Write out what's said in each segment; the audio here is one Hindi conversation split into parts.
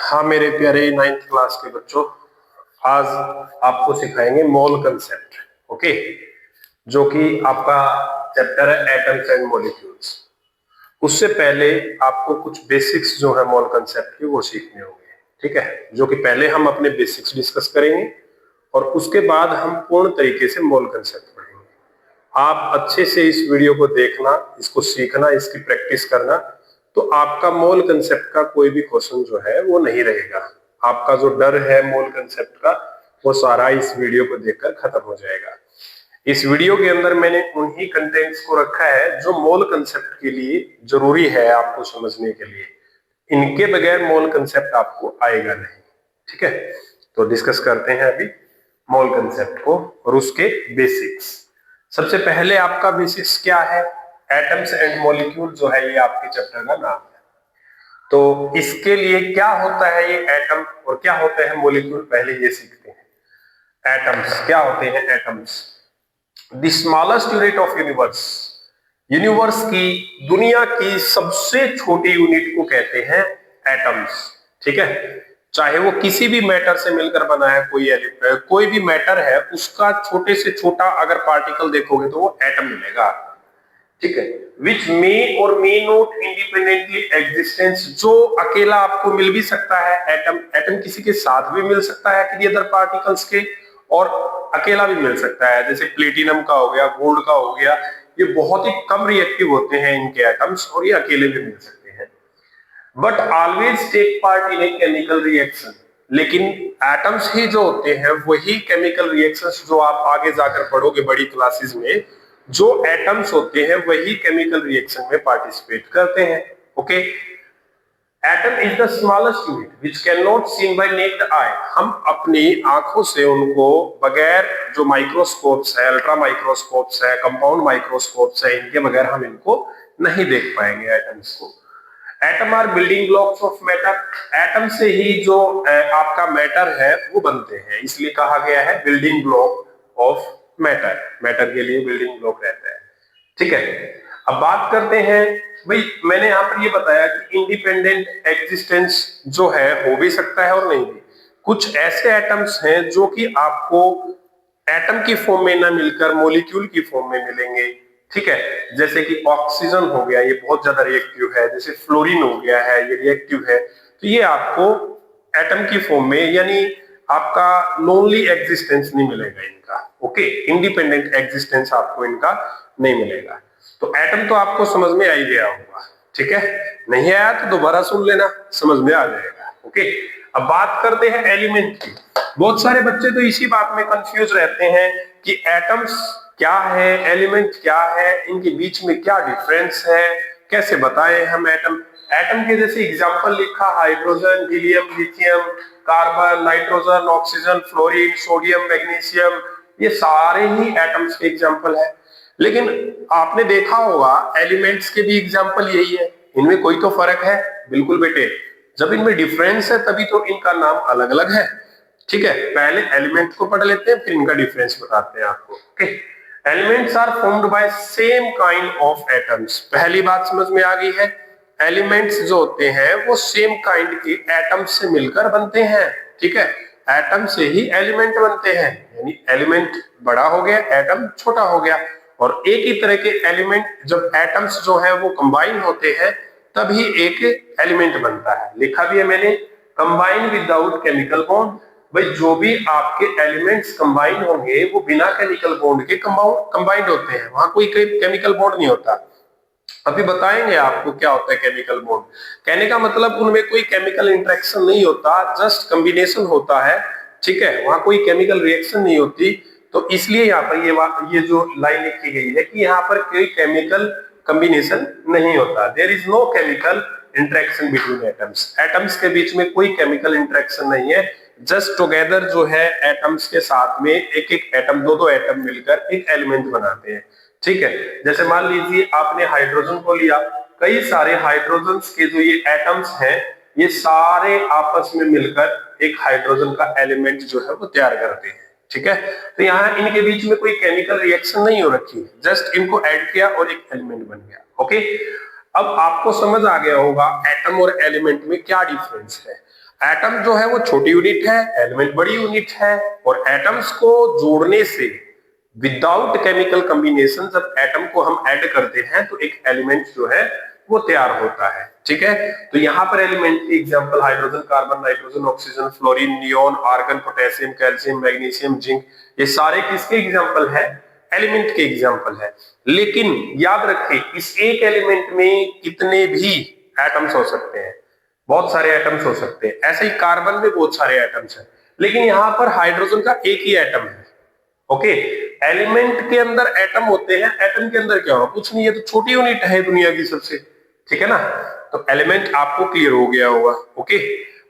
हाँ मेरे प्यारे 9th क्लास के बच्चों, आज आपको सिखाएंगे मोल कंसेप्ट। ओके, जो कि आपका चैप्टर है एटम्स एंड मॉलिक्यूल्स। उससे पहले आपको कुछ बेसिक्स जो है मोल कंसेप्ट के वो सीखने होंगे। ठीक है, जो कि पहले हम अपने बेसिक्स डिस्कस करेंगे और उसके बाद हम पूर्ण तरीके से मोल कंसेप्ट पढ़ेंगे। आप अच्छे से इस वीडियो को देखना, इसको सीखना, इसकी प्रैक्टिस करना, तो आपका मोल कंसेप्ट का कोई भी क्वेश्चन जो है वो नहीं रहेगा। आपका जो डर है मोल कंसेप्ट का वो सारा इस वीडियो को देखकर खत्म हो जाएगा। इस वीडियो के अंदर मैंने उन्हीं कंटेंट्स को रखा है जो मोल कंसेप्ट के लिए जरूरी है आपको समझने के लिए। इनके बगैर मोल कंसेप्ट आपको आएगा नहीं। ठीक है, तो डिस्कस करते हैं अभी मोल कंसेप्ट को और उसके बेसिक्स। सबसे पहले आपका बेसिक्स क्या है? एटम्स एंड मॉलिक्यूल जो है ये आपके चैप्टर का नाम है। तो इसके लिए क्या होता है ये एटम और क्या होते हैं मॉलिक्यूल, पहले ये सीखते हैं। एटम्स क्या होते हैं? Atoms the smallest unit of universe. Universe की, दुनिया की सबसे छोटी यूनिट को कहते हैं एटम्स। ठीक है, चाहे वो किसी भी मैटर से मिलकर बना है, कोई भी मैटर है उसका छोटे से छोटा अगर पार्टिकल देखोगे तो वो एटम मिलेगा। ठीक है, विच मे और मे नॉट इंडिपेंडेंटली एग्जिस्टेंस, जो अकेला आपको मिल भी सकता है। एटम एटम किसी के साथ भी मिल सकता है किसी अदर पार्टिकल्स के, और अकेला भी मिल सकता है। जैसे प्लेटिनम का हो गया, गोल्ड का हो गया, ये बहुत ही कम रिएक्टिव होते हैं इनके एटम्स और ये अकेले भी मिल सकते हैं। But always take part in a chemical reaction. लेकिन एटम्स ही जो होते हैं वही केमिकल रिएक्शंस जो आप आगे जाकर पढ़ोगे बड़ी क्लासेस में, जो एटम्स होते हैं वही केमिकल रिएक्शन में पार्टिसिपेट करते हैं। Okay, atom is the smallest unit which can not seen by naked eye. हम अपनी आंखों से उनको बगैर, जो माइक्रोस्कोप्स है, अल्ट्रा माइक्रोस्कोप्स है, कंपाउंड माइक्रोस्कोप्स है, इनके बगैर हम इनको नहीं देख पाएंगे एटम्स को। Atom are building blocks of matter. Atom से ही जो आपका मैटर है वो बनते हैं, इसलिए कहा गया है building block of matter. Matter के लिए बिल्डिंग ब्लॉक रहता है। ठीक है, अब बात करते हैं भाई, मैंने यहाँ पर ये बताया कि इंडिपेंडेंट एग्जिस्टेंस जो है हो भी सकता है और नहीं भी। कुछ ऐसे एटम्स हैं जो कि आपको एटम की फॉर्म में ना मिलकर मॉलिक्यूल की फॉर्म में मिलेंगे। ठीक है, जैसे कि ऑक्सीजन हो गया, ये बहुत ज्यादा रिएक्टिव है। जैसे फ्लोरीन हो गया है, ये रिएक्टिव है। तो ये आपको एटम की फॉर्म में, यानी आपका नॉनली एग्जिस्टेंस नहीं मिलेगा इनका। ओके, इंडिपेंडेंट एग्जिस्टेंस आपको इनका नहीं मिलेगा। तो एटम तो आपको समझ में आ ही गया होगा। ठीक है, नहीं आया तो दोबारा सुन लेना, समझ में आ जाएगा। ओके, अब बात करते हैं एलिमेंट की। बहुत सारे बच्चे तो इसी बात में कंफ्यूज रहते हैं कि एटम्स क्या है, एलिमेंट क्या है, इनके बीच में क्या डिफरेंस है, कैसे बताएं हम एटम। एटम के जैसे एग्जांपल लिखा, hydrogen, helium, lithium, carbon, nitrogen, oxygen, fluorine, sodium, magnesium, ये सारे ही एटम्स के एग्जांपल है। लेकिन आपने देखा होगा एलिमेंट्स के भी एग्जांपल यही है, इनमें कोई तो फर्क है? बिल्कुल बेटे, जब इनमें डिफरेंस है तभी तो इनका नाम अलग अलग है। ठीक है, पहले एलिमेंट को पढ़ लेते हैं फिर इनका डिफरेंस बताते हैं आपको। Okay, elements are formed by same kind of atoms. पहली बात समझ में आ गई है, एलिमेंट्स जो होते हैं वो सेम काइंड के एटम्स से मिलकर बनते हैं। ठीक है, एटम से ही एलिमेंट बनते हैं, यानी एलिमेंट बड़ा हो गया, एटम छोटा हो गया। और एक ही तरह के एलिमेंट, जब एटम्स जो है वो कंबाइन होते हैं तभी एक एलिमेंट बनता है। लिखा भी है मैंने, कंबाइन विदाउट केमिकल बॉन्ड। भाई जो भी आपके एलिमेंट्स कंबाइन होंगे वो बिना केमिकल बॉन्ड के कंबाइंड होते हैं, वहां कोई केमिकल बॉन्ड नहीं होता। अभी बताएंगे आपको क्या होता है केमिकल बॉन्ड। कहने का मतलब उनमें कोई केमिकल इंटरेक्शन नहीं होता, जस्ट कॉम्बिनेशन होता है। ठीक है, वहां कोई केमिकल रिएक्शन नहीं होती। तो इसलिए यहाँ पर ये जो लाइन लिखी गई है कि यहाँ पर कोई केमिकल कॉम्बिनेशन नहीं होता। There is no chemical interaction between atoms. Atoms के बीच में कोई केमिकल इंटरेक्शन नहीं है, जस्ट टुगेदर जो है एटम्स के साथ में एक एक एटम, दो एटम मिलकर एक एलिमेंट बनाते हैं। ठीक है, जैसे मान लीजिए आपने हाइड्रोजन को लिया, कई सारे हाइड्रोजन के जो ये एटम्स हैं ये सारे आपस में मिलकर एक हाइड्रोजन का एलिमेंट जो है वो तैयार करते हैं। ठीक है, तो यहाँ इनके बीच में कोई केमिकल रिएक्शन नहीं हो रखी है, जस्ट इनको ऐड किया और एक एलिमेंट बन गया। ओके, अब आपको समझ आ गया होगा एटम और एलिमेंट में क्या डिफरेंस है। एटम जो है वो छोटी यूनिट है, एलिमेंट बड़ी यूनिट है, और एटम्स को जोड़ने से विदाउट केमिकल कॉम्बिनेशन जब एटम को हम ऐड करते हैं तो एक एलिमेंट जो है वो तैयार होता है। ठीक है, तो यहां पर एलिमेंट के example hydrogen, carbon, nitrogen, oxygen, fluorine, neon, argon, potassium, calcium, magnesium, zinc, ये सारे किसके एग्जांपल है? एलिमेंट के एग्जांपल है। लेकिन याद रखें इस एक एलिमेंट में कितने भी एटम्स हो सकते हैं, बहुत सारे एटम्स हो सकते हैं। ऐसे ही कार्बन में बहुत सारे एटम्स हैं, लेकिन यहां पर हाइड्रोजन का एक ही एटम है। ओके, एलिमेंट के अंदर एटम होते हैं, एटम के अंदर क्या होगा? कुछ नहीं है, तो छोटी यूनिट है दुनिया की सबसे। ठीक है ना, तो एलिमेंट आपको क्लियर हो गया होगा। ओके,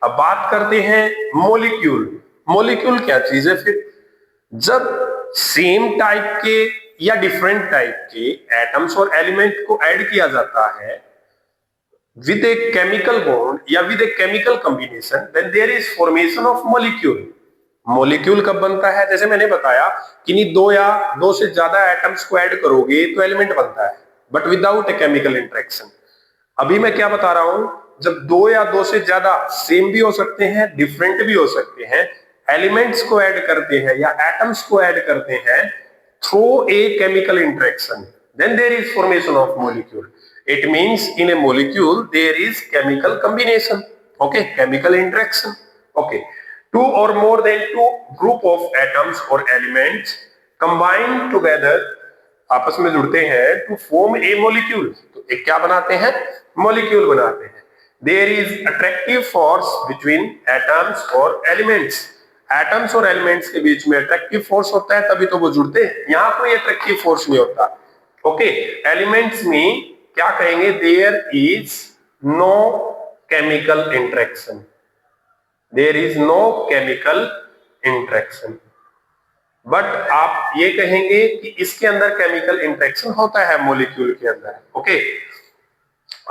अब बात करते हैं मॉलिक्यूल। मॉलिक्यूल क्या चीज है फिर? जब सेम टाइप के या डिफरेंट टाइप के एटम्स और एलिमेंट को ऐड किया जाता है with a chemical bond या with a chemical combination, then there is formation of molecule. Molecule कब बनता है? जैसे मैंने बताया कि नहीं, दो या दो से ज्यादा एटम्स को ऐड करोगे तो एलिमेंट बनता है, but without A chemical interaction. अभी मैं क्या बता रहा हूं, जब दो या दो से ज्यादा सेम भी हो सकते हैं, डिफरेंट भी हो सकते हैं, एलिमेंट्स को ऐड करते हैं या एटम्स को ऐड करते हैं through a chemical interaction, then there is formation of molecule. It means in a molecule there is chemical combination. Okay, chemical interaction. Okay, two or more than two group of atoms or elements combine together, आपस में जुड़ते हैं to form a molecule. तो एक क्या बनाते हैं? Molecule बनाते हैं। There is attractive force between atoms or elements. Atoms और elements के बीच में attractive force होता है, तभी तो वो जुड़ते हैं। यहाँ कोई attractive force नहीं होता। Okay, elements में क्या कहेंगे? There is no chemical interaction, there is no chemical interaction. But आप ये कहेंगे कि इसके अंदर केमिकल इंटरेक्शन होता है मॉलिक्यूल के अंदर। ओके,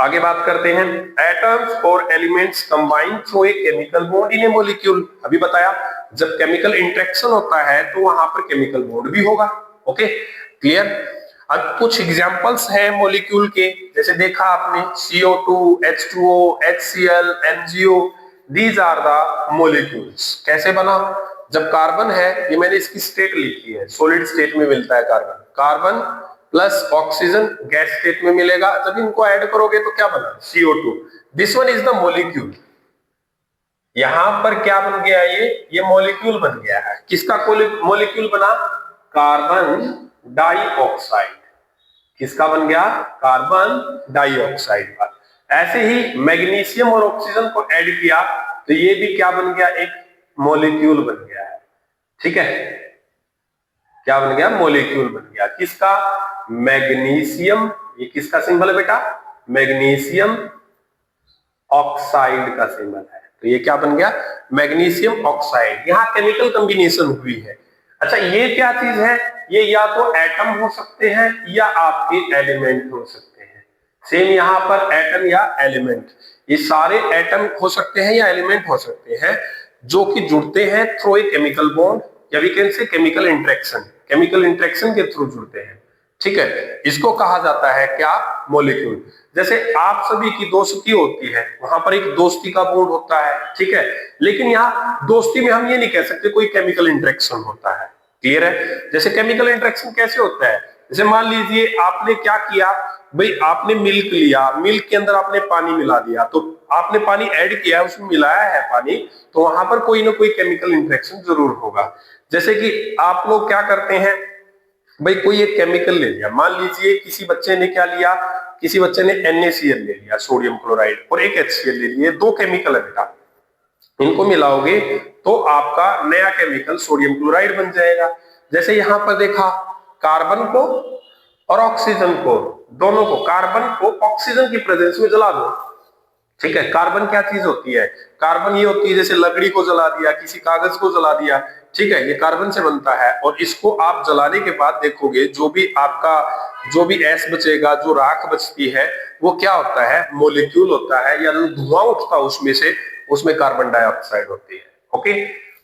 आगे बात करते हैं। एटम्स और elements combine through a chemical bond in a molecule. अभी बताया जब केमिकल इंटरेक्शन होता है तो वहां पर केमिकल बॉन्ड भी होगा। Okay, clear. अब कुछ एग्जांपल्स हैं मॉलिक्यूल के, जैसे देखा आपने CO2, H2O, HCl, MgO, these are the molecules. कैसे बना? जब कार्बन है, ये मैंने इसकी स्टेट लिखी है, सॉलिड स्टेट में मिलता है carbon, carbon plus oxygen gas state में मिलेगा। जब इनको ऐड करोगे तो क्या बना? CO2। This one is the molecule. यहां पर क्या बन गया? ये मॉलिक्यूल बन गया है। किसका मॉलिक्यूल बना? Carbon dioxide. किसका बन गया? कार्बन डाइऑक्साइड का। ऐसे ही मैग्नीशियम और ऑक्सीजन को ऐड किया तो ये भी क्या बन गया? एक मॉलिक्यूल बन गया है। ठीक है, क्या बन गया? मॉलिक्यूल बन गया। किसका? मैग्नीशियम। ये किसका सिंबल है बेटा? मैग्नीशियम ऑक्साइड का सिंबल है। तो ये क्या बन गया? Magnesium oxide. यहां केमिकल कॉम्बिनेशन हुई है। अच्छा, ये क्या चीज है? ये या तो एटम हो सकते हैं या आपके एलिमेंट हो सकते हैं। सेम यहां पर एटम या एलिमेंट, ये सारे एटम हो सकते हैं या एलिमेंट हो सकते हैं जो कि जुड़ते हैं थ्रू ए केमिकल बॉन्ड या we can say chemical interaction. Chemical interaction के थ्रू जुड़ते हैं। ठीक है, इसको कहा जाता है क्या? मॉलिक्यूल। जैसे आप सभी की दोस्ती होती है, वहां पर एक दोस्ती का बॉन्ड होता है। ठीक है, लेकिन यहाँ दोस्ती में हम ये नहीं कह सकते कोई केमिकल इंटरेक्शन होता है। क्लियर है? जैसे केमिकल इंटरेक्शन कैसे होता है? जैसे मान लीजिए आपने क्या किया भाई, आपने मिल्क लिया, मिल्क के अंदर आपने पानी मिला दिया, तो आपने पानी ऐड किया, उसमें मिलाया है पानी, तो वहां पर कोई ना कोई केमिकल इंटरेक्शन जरूर होगा। जैसे कि आप लोग क्या करते हैं भाई, कोई एक केमिकल ले लिया, मान लीजिए किसी बच्चे ने क्या लिया, किसी बच्चे ने NaCl ले लिया, सोडियम क्लोराइड, और एक HCl ले लिया। दो केमिकल है बेटा, इनको मिलाओगे तो आपका नया केमिकल सोडियम क्लोराइड बन जाएगा। जैसे यहां पर देखा, कार्बन को और ऑक्सीजन को, दोनों को, कार्बन को ऑक्सीजन की प्रेजेंस में जला दो। ठीक है, कार्बन क्या चीज होती है? कार्बन ये होती है, जैसे लकड़ी को जला दिया, किसी कागज को जला दिया, ठीक है, ये कार्बन से बनता है। और इसको आप जलाने के बाद देखोगे जो भी आपका जो भी ऐश बचेगा, जो राख बचती है, वो क्या होता है? मॉलिक्यूल होता है, या जो धुआं उठता है उसमें से, उसमें कार्बन डाइऑक्साइड होती है। Okay,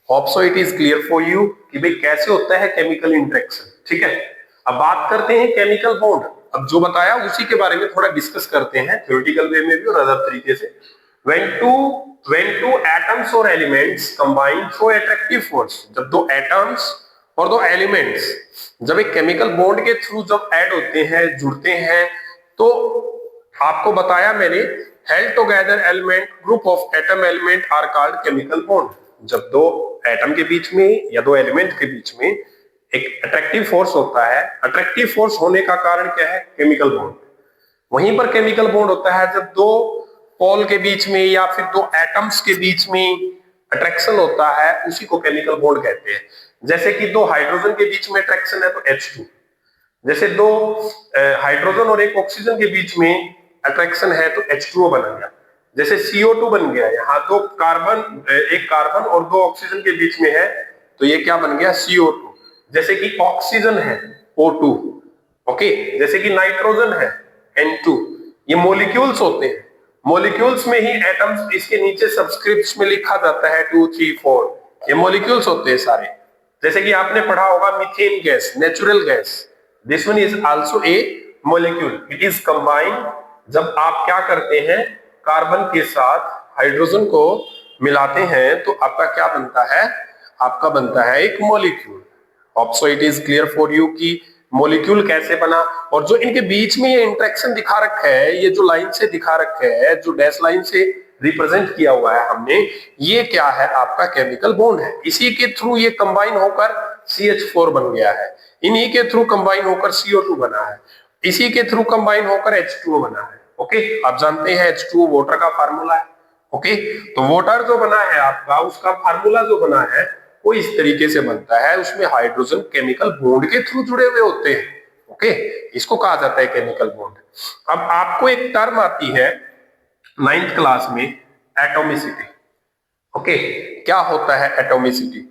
hope so it is clear for you कि भाई कैसे होता है केमिकल इंटरेक्शन। ठीक है, अब बात करते हैं केमिकल बॉन्ड। अब जो बताया उसी के बारे में थोड़ा डिस्कस करते हैं, थ्योरेटिकल वे में भी और अदर तरीके से। when two atoms or elements combine through attractive force, जब दो एटम्स और दो एलिमेंट्स जब एक केमिकल बॉन्ड के थ्रू जब ऐड होते हैं, जुड़ते हैं, तो आपको बताया मैंने held together element, group of atom element are called chemical bond. जब दो एटम के बीच में या दो एलिमेंट के बीच में एक अट्रैक्टिव फोर्स होता है, अट्रैक्टिव फोर्स होने का कारण क्या है? Chemical bond. वहीं पर केमिकल बॉन्ड होता है जब दो पोल के बीच में या फिर दो एटम्स के बीच में अट्रैक्शन होता है, उसी को केमिकल बॉन्ड कहते हैं। जैसे कि दो हाइड्रोजन के बीच में अट्रैक्शन है तो H2, जैसे दो हाइड्रोजन और एक ऑक्सीजन के बीच में अट्रैक्शन है तो H2O बन गया। जैसे CO2 बन गया, यहाँ दो कार्बन, एक कार्बन और दो ऑक्सीजन के बीच में है तो ये क्या बन गया? CO2। जैसे कि ऑक्सीजन है O2, ओके, जैसे कि नाइट्रोजन है N2। ये मॉलिक्यूल्स होते हैं, मॉलिक्यूल्स में ही एटम्स, इसके नीचे सब्सक्रिप्ट्स में लिखा जाता है 2, 3, 4, ये मॉलिक्यूल्स होते हैं सारे। जैसे कि आपने पढ़ा होगा methane gas, natural gas, this one is also a molecule, it is combined. जब आप क्या करते हैं, कार्बन के साथ हाइड्रोजन को मिलाते हैं तो आपका क्या बनता है? आपका बनता है एक molecule. Also it is clear for you कि मॉलिक्यूल कैसे बना। और जो इनके बीच में ये इंटरेक्शन दिखा रखा है, ये जो लाइन से दिखा रखा है, जो डैश लाइन से रिप्रेजेंट किया हुआ है हमने, ये क्या है? आपका केमिकल बॉन्ड है। इसी के थ्रू ये कंबाइन होकर CH4 बन गया है, इन्हीं के थ्रू कंबाइन होकर CO2 बना है, इसी के थ्रू कंबाइन होकर H2O बना है। ओके, आप जानते हैं H2O वाटर का फार्मूला है। ओके, तो वाटर जो बना है आपका, उसका फार्मूला जो बना है वो इस तरीके से बनता है, उसमें हाइड्रोजन केमिकल बॉन्ड के थ्रू जुड़े हुए होते हैं। ओके, इसको कहा जाता है केमिकल बॉन्ड। अब आपको एक टर्म आती है 9th क्लास में, एटॉमिसिटी। ओके, क्या होता है एटॉमिसिटी?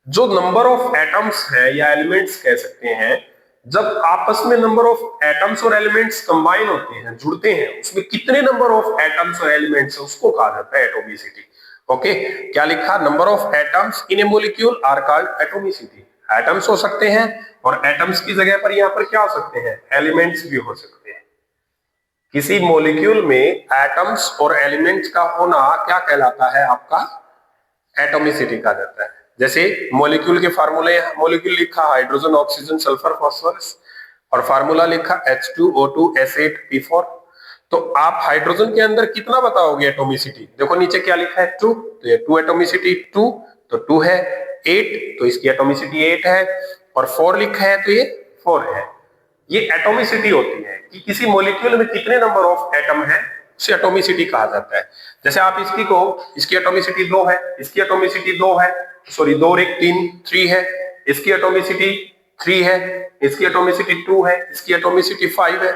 जो नंबर ऑफ एटम्स है या एलिमेंट्स कह सकते हैं, जब आपस में नंबर ऑफ एटम्स और एलिमेंट्स कंबाइन होते हैं, जुड़ते हैं, उसमें कितने नंबर ऑफ एटम्स और एलिमेंट्स है उसको कहा जाता है एटॉमिसिटी। ओके, क्या लिखा? Number of atoms in a molecule are called atomicity. Atoms हो सकते हैं और एटम्स की जगह पर यहाँ पर क्या हो सकते हैं? एलिमेंट्स भी हो सकते हैं। किसी मॉलिक्यूल में एटम्स और एलिमेंट्स का होना क्या कहलाता है? आपका एटॉमिसिटी कहा जाता है। जैसे मॉलिक्यूल के फार्मूले, मॉलिक्यूल लिखा हाइड्रोजन, ऑक्सीजन, सल्फर, फास्फोरस, और फार्मूला लिखा H2O2 S8P4। तो आप हाइड्रोजन के अंदर कितना बताओगे एटॉमिसिटी? देखो नीचे क्या लिखा है? 2, तो ये 2 एटॉमिसिटी 2, तो 2 है। 8, तो इसकी एटॉमिसिटी 8 है, और 4 लिखा है तो ये 4 है। ये एटॉमिसिटी होती है कि किसी मॉलिक्यूल में कितने नंबर ऑफ एटम है, उसे एटॉमिसिटी कहा जाता है। जैसे आप इसकी को, इसकी एटॉमिसिटी 2 है, इसकी एटॉमिसिटी 2 है, सॉरी 2 और 1 3, 3 है, इसकी एटॉमिसिटी 3 है, इसकी एटॉमिसिटी 2 है, इसकी एटॉमिसिटी 5 है।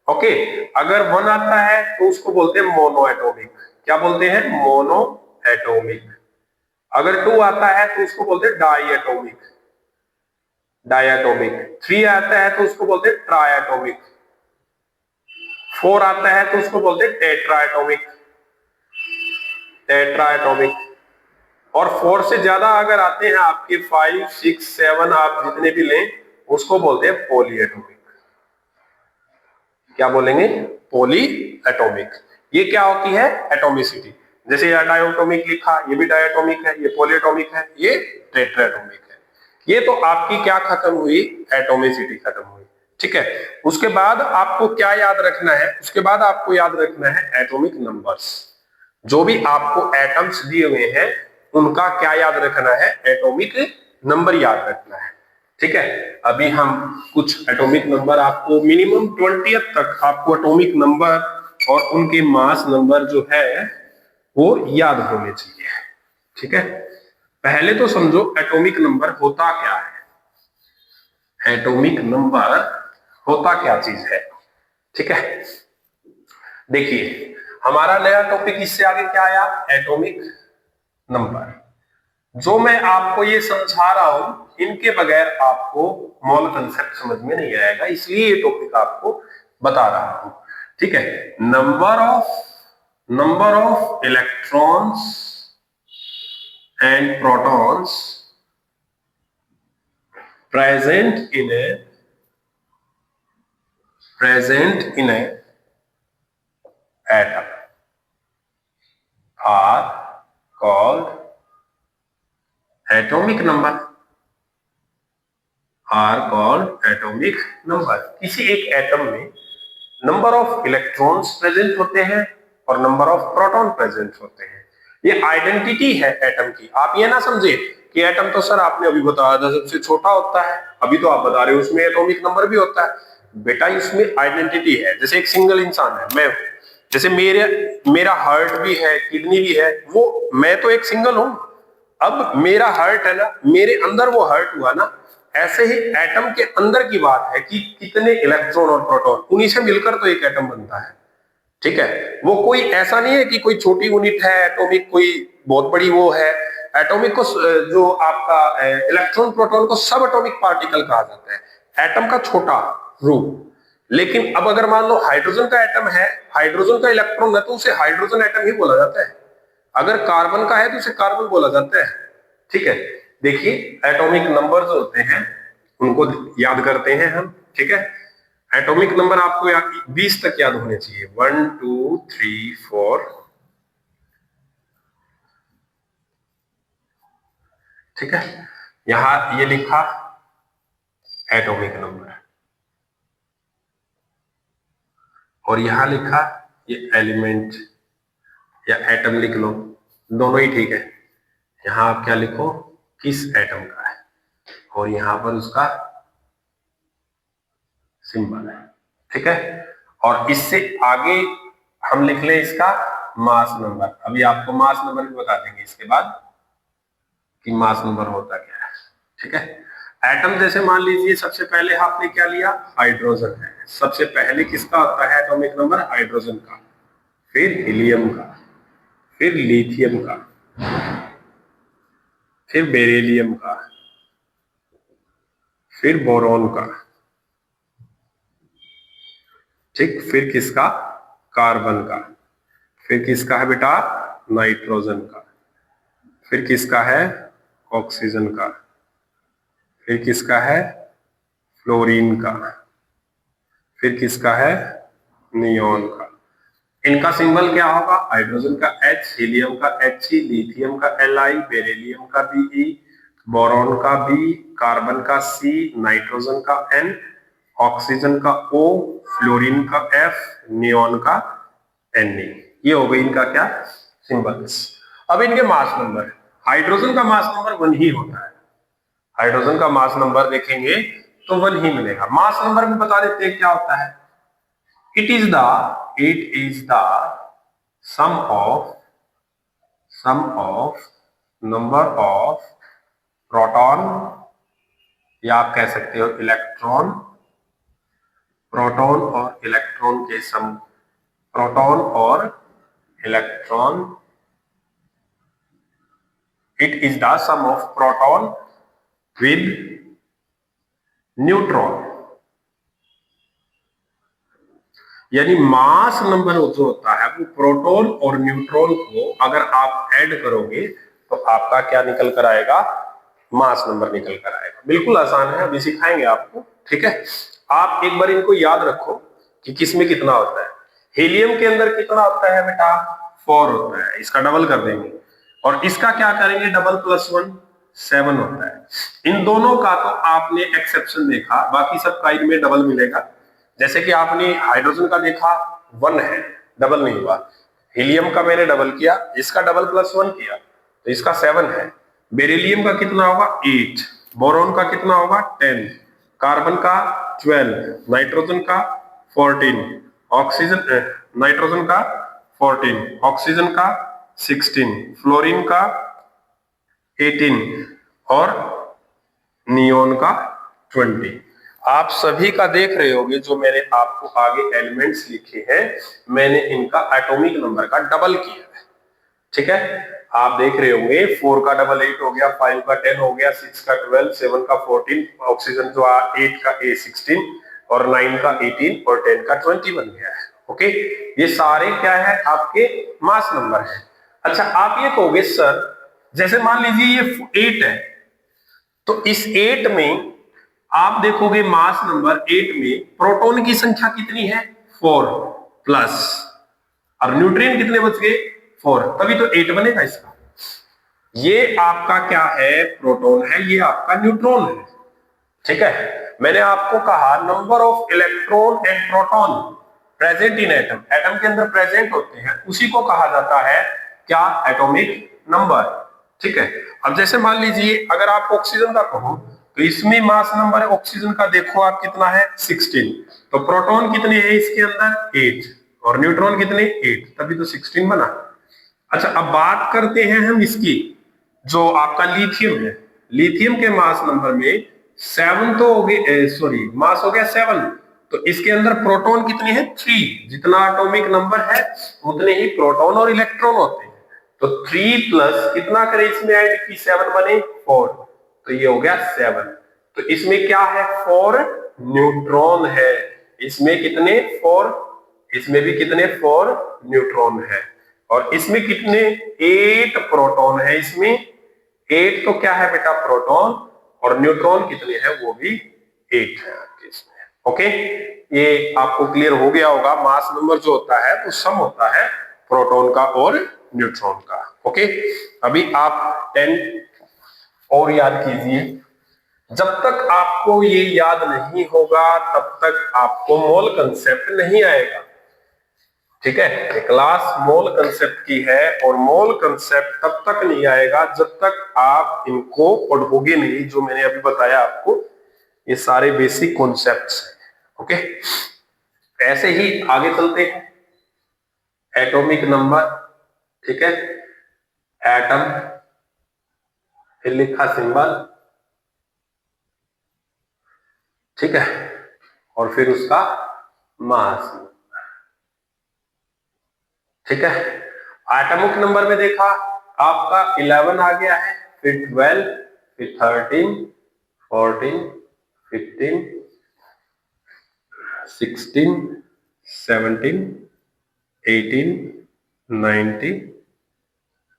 ओके, अगर 1 आता है तो उसको बोलते हैं मोनो एटॉमिक। क्या बोलते हैं? Mono atomic. अगर 2 आता है तो उसको बोलते हैं डाई एटॉमिक, डायटोमिक। 3 आता है तो उसको बोलते हैं ट्रायटोमिक। 4 आता है तो उसको बोलते हैं टेट्राएटोमिक, टेट्राएटोमिक। और 4 से ज्यादा अगर आते हैं आपके 5, 6, 7, आप जितने भी लें, उसको बोलते हैं पॉलीएटोमिक। क्या बोलेंगे? Poly atomic. ये क्या होती है? एटोमिसिटी। जैसे ये डायटोमिक लिखा, ये भी डायटोमिक है, ये पॉलीएटोमिक है, ये टेट्राएटोमिक है। ये तो आपकी क्या खत्म हुई? एटोमिसिटी खत्म हुई। ठीक है, उसके बाद आपको क्या याद रखना है? उसके बाद आपको याद रखना है एटॉमिक नंबर्स। जो भी आपको एटम्स दिए हुए हैं उनका क्या याद रखना है? एटॉमिक नंबर याद रखना है। ठीक है, अभी हम कुछ एटॉमिक नंबर, आपको मिनिमम 20 तक आपको एटॉमिक नंबर और उनके मास नंबर जो है वो याद होने चाहिए। ठीक है, पहले तो समझो एटॉमिक नंबर होता क्या है। एटॉमिक नंबर होता क्या चीज है? ठीक है, देखिए हमारा नया टॉपिक इससे आगे क्या आया? Atomic number. जो मैं आपको ये समझा रहा हूं, इनके बगैर आपको मोल कंसेप्ट समझ में नहीं आएगा, इसलिए ये टॉपिक आपको बता रहा हूं। ठीक है, number of electrons and protons present in a atom। called atomic number, are called atomic number। किसी एक एटम में नंबर ऑफ इलेक्ट्रॉन्स प्रेजेंट होते हैं और नंबर ऑफ प्रोटॉन प्रेजेंट होते हैं। ये आइडेंटिटी है एटम की। आप ये ना समझे कि एटम तो सर आपने अभी बताया था सबसे छोटा होता है, अभी तो आप बता रहे हो उसमें एटॉमिक नंबर भी होता है। बेटा इसमें आइडेंटिटी है। जैसे एक सिंगल इंसान है, मैं हूं, जैसे मेरा हार्ट भी है, किडनी भी है, वो मैं तो एक सिंगल हूं। अब मेरा हार्ट है ना, मेरे अंदर वो हार्ट हुआ ना, ऐसे ही एटम के अंदर की बात है कि कितने इलेक्ट्रॉन और प्रोटॉन, उन्हीं से मिलकर तो एक एटम बनता है। ठीक है, वो कोई ऐसा नहीं है कि कोई छोटी यूनिट है एटॉमिक, कोई बहुत बड़ी वो है। एटॉमिक को जो आपका इलेक्ट्रॉन प्रोटॉन को सब एटॉमिक पार्टिकल कहा जाता है, एटम का छोटा रूप। लेकिन अब अगर मान लो हाइड्रोजन का एटम है, हाइड्रोजन का इलेक्ट्रॉन है, तो उसे हाइड्रोजन एटम ही बोला जाता है। अगर कार्बन का है तो उसे कार्बन बोला जाता है। ठीक है, देखिए एटॉमिक नंबर जो होते हैं उनको याद करते हैं हम। ठीक है, एटॉमिक नंबर आपको 20 तक याद होने चाहिए। 1 2 3 4। ठीक है, यहां ये लिखा एटॉमिक नंबर, और यहां लिखा ये एलिमेंट या एटम लिख लो, दोनों ही ठीक है। यहां आप क्या लिखो, किस एटम का है, और यहां पर उसका सिंबल है। ठीक है, और इससे आगे हम लिख लें इसका मास नंबर। अभी आपको मास नंबर भी बता देंगे इसके बाद कि मास नंबर होता क्या है। ठीक है, एटम जैसे मान लीजिए सबसे पहले आपने क्या लिया, हाइड्रोजन है। सबसे पहले किसका होता है एटॉमिक नंबर, हाइड्रोजन का, फिर हीलियम का, फिर लिथियम का, फिर बेरिलियम का, फिर बोरॉन का। ठीक, फिर किसका, कार्बन का, फिर किसका है बेटा, नाइट्रोजन का, फिर किसका है, ऑक्सीजन का, फिर किसका है, फ्लोरीन का, फिर किसका है, नियोन का। इनका सिंबल क्या होगा, हाइड्रोजन का H, हीलियम का He, लिथियम का Li, बेरिलियम का Be, बोरॉन का B, कार्बन का C, नाइट्रोजन का N, ऑक्सीजन का O, फ्लोरीन का F, नियोन का Ne। ये हो गई इनका क्या, सिंबल्स। अब इनके मास नंबर, हाइड्रोजन का मास नंबर 1 ही होता है। हाइड्रोजन का मास नंबर देखेंगे तो 1 ही मिलेगा। मास नंबर भी बता देते हैं क्या होता है। It is the sum of number of proton, या आप कह सकते हो इलेक्ट्रॉन, प्रोटॉन और इलेक्ट्रॉन के सम, प्रोटॉन और electron. It is the sum of proton with neutron. यानी मास नंबर जो होता है वो प्रोटॉन और न्यूट्रॉन को अगर आप ऐड करोगे तो आपका क्या निकल कर आएगा, मास नंबर निकल कर आएगा। बिल्कुल आसान है, अभी सिखाएंगे आपको। ठीक है, आप एक बार इनको याद रखो कि किसमें कितना होता है। हीलियम के अंदर कितना होता है बेटा, 4 होता है, इसका डबल कर देंगे। और इसका क्या करेंगे, डबल प्लस 1 7 होता है। इन दोनों का तो आपने एक्सेप्शन देखा, बाकी सब का इनमें डबल मिलेगा। जैसे कि आपने हाइड्रोजन का देखा 1 है, डबल नहीं हुआ। हीलियम का मैंने डबल किया, इसका डबल प्लस 1 किया तो इसका 7 है। बेरिलियम का कितना होगा, 8। बोरॉन का कितना होगा, 10। कार्बन का 12, नाइट्रोजन का 14, ऑक्सीजन नाइट्रोजन का 14, ऑक्सीजन का 16, फ्लोरीन का 18 और नियोन का 20। आप सभी का देख रहे होंगे जो मैंने आपको आगे एलिमेंट्स लिखे हैं, मैंने इनका एटॉमिक नंबर का डबल किया है। ठीक है, आप देख रहे होंगे 4 का डबल 8 हो गया, 5 का 10 हो गया, 6 का 12, 7 का 14, ऑक्सीजन जो 8 का 16 और 9 का 18 और 10 का 20 बन गया है। ओके, ये सारे क्या है, आपके मास नंबर है। अच्छा, आप ये कहोगे सर जैसे मान लीजिए ये 8 है, तो इस 8 में आप देखोगे मास नंबर 8 में प्रोटॉन की संख्या कितनी है, 4 प्लस, और न्यूट्रिएंट कितने बच गए, 4, तभी तो 8 बनेगा इसका। ये आपका क्या है, प्रोटॉन है, ये आपका न्यूट्रॉन है। ठीक है, मैंने आपको कहा number of electron and proton present in atom, atom के अंदर प्रेजेंट होते हैं, उसी को कहा जाता है क्या, एटॉमिक नंबर। ठीक है, अब जैसे मान लीजिए अगर आप ऑक्सीजन का कहो तो इसमें मास नंबर है ऑक्सीजन का, देखो आप कितना है 16, तो प्रोटॉन कितने हैं इसके अंदर 8 और न्यूट्रॉन कितने 8, तभी तो 16 बना। अच्छा अब बात करते हैं हम इसकी, जो आपका लिथियम है, लिथियम के मास नंबर में 7 तो हो गए, सॉरी मास हो गया 7, तो इसके अंदर प्रोटॉन कितने हैं 3, जितना एटॉमिक नंबर है उतने ही प्रोटॉन और इलेक्ट्रॉन होते हैं। तो 3 प्लस कितना करें इसमें ऐड की 7 बने 4, तो ये हो गया 7। तो इसमें क्या है 4 न्यूट्रॉन है, इसमें कितने 4, इसमें भी कितने 4 न्यूट्रॉन है, और इसमें कितने 8 प्रोटॉन है, इसमें 8 तो क्या है बेटा प्रोटॉन, और न्यूट्रॉन कितने हैं वो भी 8 है आपके इसमें। ओके, ये आपको क्लियर हो गया होगा, मास नंबर जो होता है वो सम होता है प्रोटॉन का और न्यूट्रॉन का। ओके, अभी आप 10 और याद कीजिए, जब तक आपको ये याद नहीं होगा तब तक आपको मोल कंसेप्ट नहीं आएगा। ठीक है, ये क्लास मोल कंसेप्ट की है, और मोल कंसेप्ट तब तक नहीं आएगा जब तक आप इनको पढ़ोगे नहीं, जो मैंने अभी बताया आपको, ये सारे बेसिक कॉन्सेप्ट्स हैं। ओके, ऐसे ही आगे चलते हैं, एटॉमिक नंबर। ठीक है, एटम, फिर लिखा सिंबल, ठीक है, और फिर उसका मास। ठीक है, एटॉमिक नंबर में देखा आपका 11 आ गया है, फिर 12, फिर 13, 14, 15, 16, 17, 18, 19,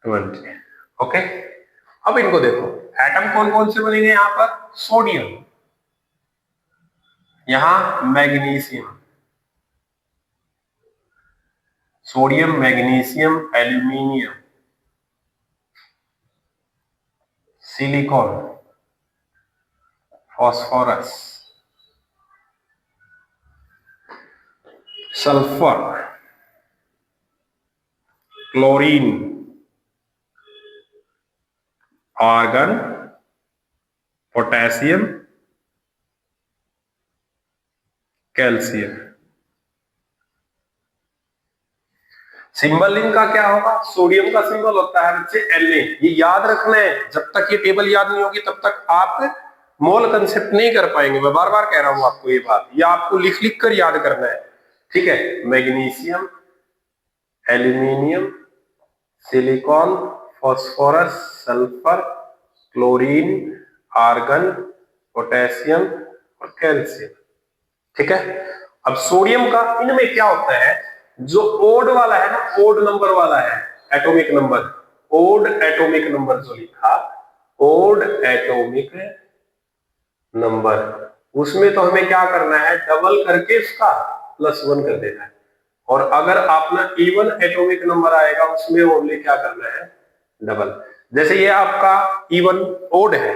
20। ओके, अब इनको देखो, एटम कौन कौन से बनेंगे, यहां पर सोडियम, यहां magnesium, sodium, magnesium, aluminium, silicon, phosphorus, sulphur, chlorine, argon, potassium, calcium. Symbol इनका क्या होगा, सोडियम का सिंबल होता है बच्चे Na, ये याद रखना है, जब तक ये टेबल याद नहीं होगी तब तक आप मोल कंसेप्ट नहीं कर पाएंगे। मैं बार बार कह रहा हूं आपको ये बात, ये आपको लिख लिख कर याद करना है। ठीक है, magnesium, aluminium, silicon, phosphorus, sulphur, chlorine, argon, potassium और कैल्शियम। ठीक है, अब सोडियम का इनमें क्या होता है, जो ओड वाला है ना, ओड नंबर वाला है atomic number, odd atomic number जो लिखा, ओड एटॉमिक नंबर, उसमें तो हमें क्या करना है, डबल करके उसका +1 कर देना है। और अगर अपना इवन एटॉमिक नंबर आएगा उसमें ओनली क्या करना है, डबल। जैसे ये आपका इवन ओड है,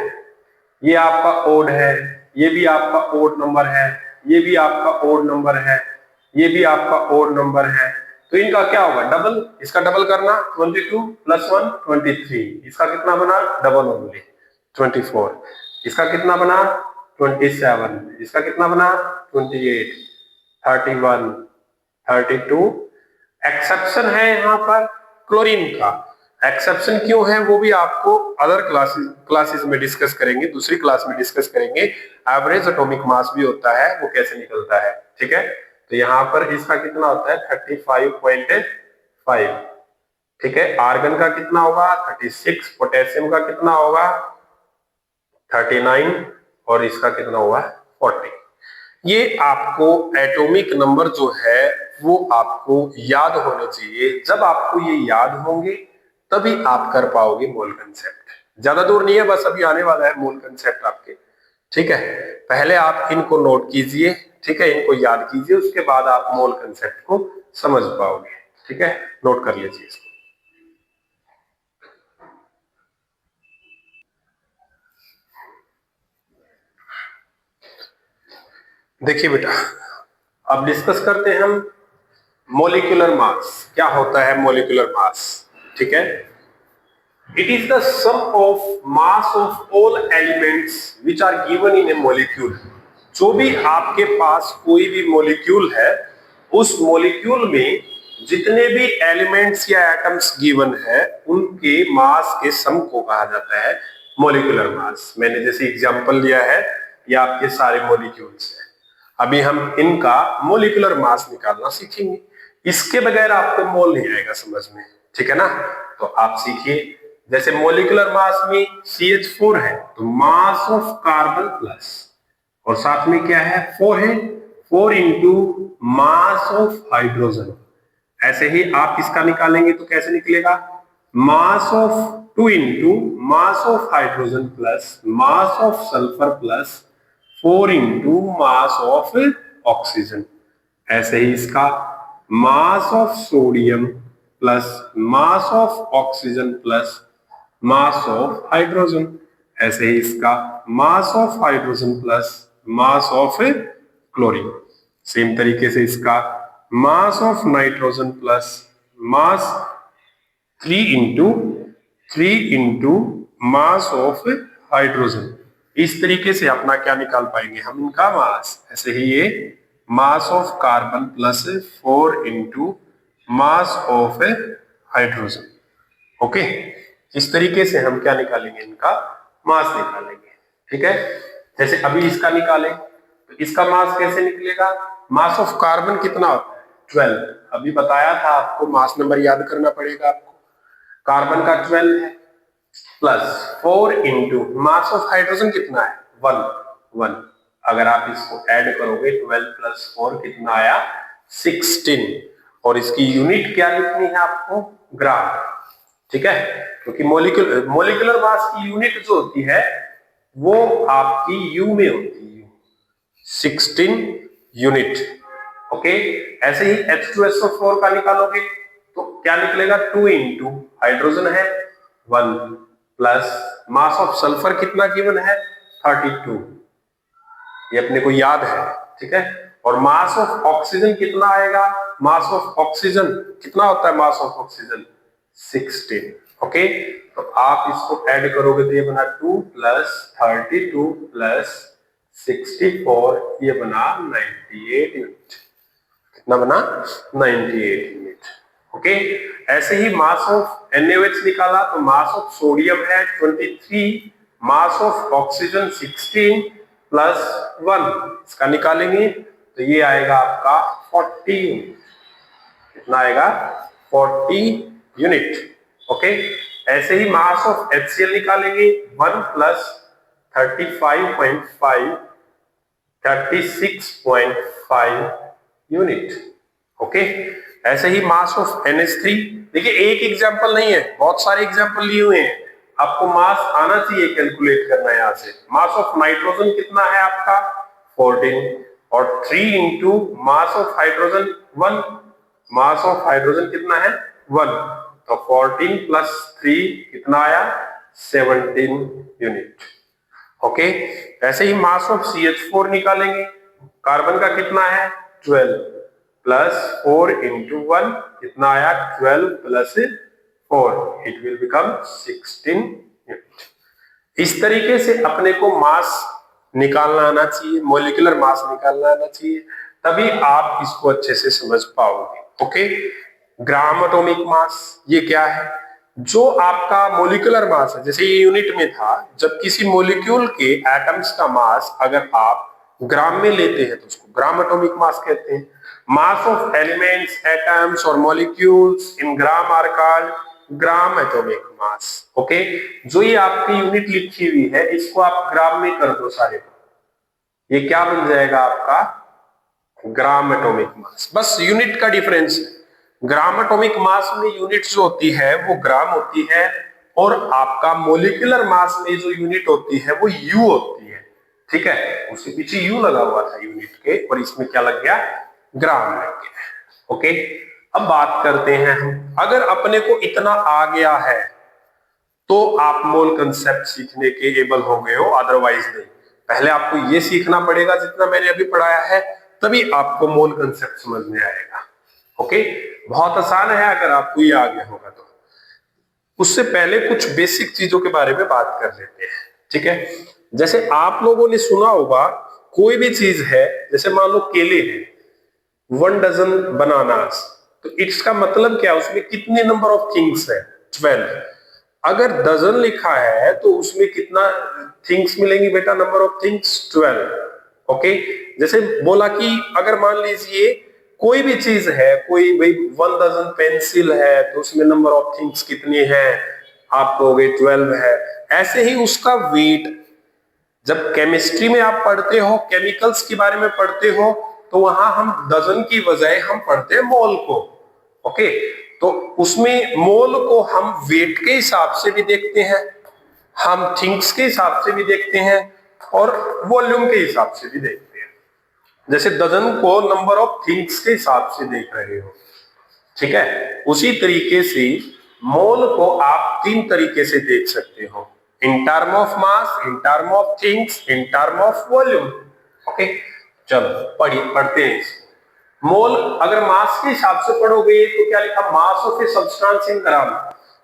ये आपका ओड है, ये भी आपका ओड नंबर है, ये भी आपका ओड नंबर है, ये भी आपका ओड नंबर है, तो इनका क्या होगा डबल, इसका डबल करना 22 + 1 23, इसका कितना बना डबल ओनली 24, इसका कितना बना 27, इसका कितना बना 28, 31, 32। एक्सेप्शन है यहाँ पर क्लोरीन का, एक्सेप्शन क्यों है वो भी आपको अदर क्लासेस में डिस्कस करेंगे, दूसरी क्लास में डिस्कस करेंगे। एवरेज एटॉमिक मास भी होता है, वो कैसे निकलता है। ठीक है, तो यहाँ पर इसका कितना होता है 35.5। ठीक है, आर्गन का कितना होगा 36, पोटेशियम का कितना होगा 39, और इसका कितना हुआ 40। ये आपको एटॉमिक नंबर जो है वो आपको याद होने चाहिए, जब आपको ये याद होंगे तभी आप कर पाओगे मोल कंसेप्ट। ज्यादा दूर नहीं है, बस अभी आने वाला है मोल कंसेप्ट आपके। ठीक है, पहले आप इनको नोट कीजिए, ठीक है, इनको याद कीजिए, उसके बाद आप मोल कंसेप्ट को समझ पाओगे। ठीक है, नोट कर लीजिए इसको। देखिए बेटा, अब डिस्कस करते हैं हम मोलिकुलर मास। क्या होता है मोलिकुलर मास? ठीक है, it is the sum of mass of all elements which are given in a molecule. जो भी आपके पास कोई भी मोलिक्यूल है, उस मोलिक्यूल में जितने भी एलिमेंट्स या एटम्स गिवन है, उनके मास के सम को कहा जाता है मोलिकुलर मास। मैंने जैसे एग्जांपल लिया है, ये आपके सारे मोलिक्यूल्स हैं। अभी हम इनका मोलिकुलर मास निकालना सीखेंगे। इसके बगैर आपको मोल नहीं आएगा समझ में, ठीक है ना? तो आप सीखिए। जैसे मोलिकुलर मास में CH4 है, तो मास ऑफ कार्बन प्लस, और साथ में क्या है 4 है, 4 इंटू मास ऑफ हाइड्रोजन। ऐसे ही आप इसका निकालेंगे तो कैसे निकलेगा? मास of 2 into mass of hydrogen plus mass of sulphur plus 4 into mass of oxygen. ऐसे ही इसका mass of sodium plus mass of oxygen plus mass of hydrogen. ऐसे ही इसका मास of hydrogen plus mass of chlorine. Same तरीके से इसका mass of nitrogen plus mass 3 into mass of hydrogen. इस तरीके से अपना क्या निकाल पाएंगे हम? इनका मास। ऐसे ही ये mass of carbon plus 4 into mass of hydrogen. Okay, इस तरीके से हम क्या निकालेंगे? इनका मास निकालेंगे। ठीक है, जैसे अभी इसका निकालें तो इसका मास कैसे निकलेगा? मास ऑफ कार्बन कितना होता है? 12। अभी बताया था आपको, मास नंबर याद करना पड़ेगा आपको। कार्बन का 12 है, plus 4 into mass of hydrogen कितना है? 1। अगर आप इसको ऐड करोगे 12 प्लस 4 कितना आया? 16। और इसकी यूनिट क्या लिखनी है आपको? ग्राम। ठीक है, क्योंकि मोलिकुलर मास की यूनिट जो होती है वो आपकी यू में होती है, 16 यूनिट। ओके, ऐसे ही H2SO4 का निकालोगे तो क्या निकलेगा? 2 इंटू हाइड्रोजन है 1 प्लस मास ऑफ सल्फर कितना गिवन है? 32। ये अपने को याद है, ठीक है। और मास ऑफ ऑक्सीजन कितना आएगा? मास ऑफ ऑक्सीजन कितना होता है? मास ऑफ ऑक्सीजन 16। ओके, तो आप इसको ऐड करोगे तो ये बना 2 प्लस 32 प्लस 64, ये बना 98 यूनिट। कितना बना? 98 यूनिट। ओके, ऐसे ही मास ऑफ NaOH निकाला तो मास ऑफ सोडियम है 23, मास ऑफ ऑक्सीजन 16 प्लस 1, इसका निकालेंगे तो ये आएगा आपका 40 यूनिट। कितना आएगा? 40 यूनिट। ओके, ऐसे ही मास ऑफ HCl निकालेंगे 1 प्लस 35.5, 36.5 यूनिट। ओके, ऐसे ही मास ऑफ NH3। देखिए, एक एग्जांपल नहीं है, बहुत सारे एग्जांपल लिए हुए हैं। आपको मास आना चाहिए, कैलकुलेट करना है यहां से। मास ऑफ नाइट्रोजन कितना है आपका? 14, और 3 into mass of hydrogen 1, mass of hydrogen कितना है? 1, तो 14 प्लस 3 कितना आया? 17 यूनिट। ओके, ऐसे ही मास ऑफ CH4 निकालेंगे। कार्बन का कितना है? 12 प्लस 4 इंटू 1 कितना आया? 12 plus 4, it will become 16 unit. इस तरीके से अपने को मास निकालना आना चाहिए, मोलिकुलर मास निकालना आना चाहिए, तभी आप इसको अच्छे से समझ पाओगे। ओके, ग्राम एटॉमिक मास ये क्या है? जो आपका मोलिकुलर मास है, जैसे ये यूनिट में था, जब किसी मोलिक्यूल के एटम्स का मास अगर आप ग्राम में लेते हैं तो उसको ग्राम एटॉमिक मास कहते हैं। मास ऑफ एलिमेंट्स, एटम्स और molecules in gram are called gram atomic mass. Okay, जो ये आपकी यूनिट लिखी हुई है इसको आप ग्राम में कर दो सारे को, ये क्या बन जाएगा आपका? ग्राम एटॉमिक मास। बस यूनिट का डिफरेंस है। ग्राम एटॉमिक मास में यूनिट जो होती है वो ग्राम होती है, और आपका मोलिकुलर मास में जो यूनिट होती है वो यू होती है। ठीक है, उसके पीछे यू लगा हुआ था यूनिट के, और इसमें क्या लग गया? ग्राम लग गया। ओके, अब बात करते हैं हम, अगर अपने को इतना आ गया है तो आप मोल कंसेप्ट सीखने के एबल हो गए हो, अदरवाइज नहीं। पहले आपको ये सीखना पड़ेगा जितना मैंने अभी पढ़ाया है, तभी आपको मोल कंसेप्ट समझ में आएगा। ओके, बहुत आसान है अगर आपको ये आ गया होगा तो। उससे पहले कुछ बेसिक चीजों के बारे में बात कर लेते हैं, ठीक है। जैसे आप लोगों ने सुना होगा, कोई भी चीज है, जैसे मान लो केले हैं, 1 डजन बनानास, तो इसका मतलब क्या है, उसमें कितने नंबर ऑफ थिंग्स है, 12। अगर डजन लिखा है तो उसमें कितना थिंग्स मिलेंगी बेटा, नंबर ऑफ थिंग्स 12। ओके, जैसे बोला कि अगर मान लीजिए कोई भी चीज है, कोई भाई 1 डजन पेंसिल है, तो उसमें नंबर ऑफ थिंग्स कितनी है, आप कहोगे 12 है। ऐसे ही उसका वेट, जब केमिस्ट्री में आप पढ़ते हो, केमिकल्स के बारे में पढ़ते हो, तो वहां हम डजन की बजाय हम पढ़ते हैं मोल को। ओके, तो उसमें मोल को हम वेट के हिसाब से भी देखते हैं, हम थिंग्स के हिसाब से भी देखते हैं, और वॉल्यूम के हिसाब से भी देखते हैं। जैसे डजन को नंबर ऑफ थिंग्स के हिसाब से देख रहे हो, ठीक है, उसी तरीके से मोल को आप 3 तरीके से देख सकते हो, इन term of mass, in term of things, in term of volume. Okay, चलो पढ़ते हैं इसको। मोल अगर मास के हिसाब से पढ़ोगे तो क्या लिखा, mass of a substance in ग्राम।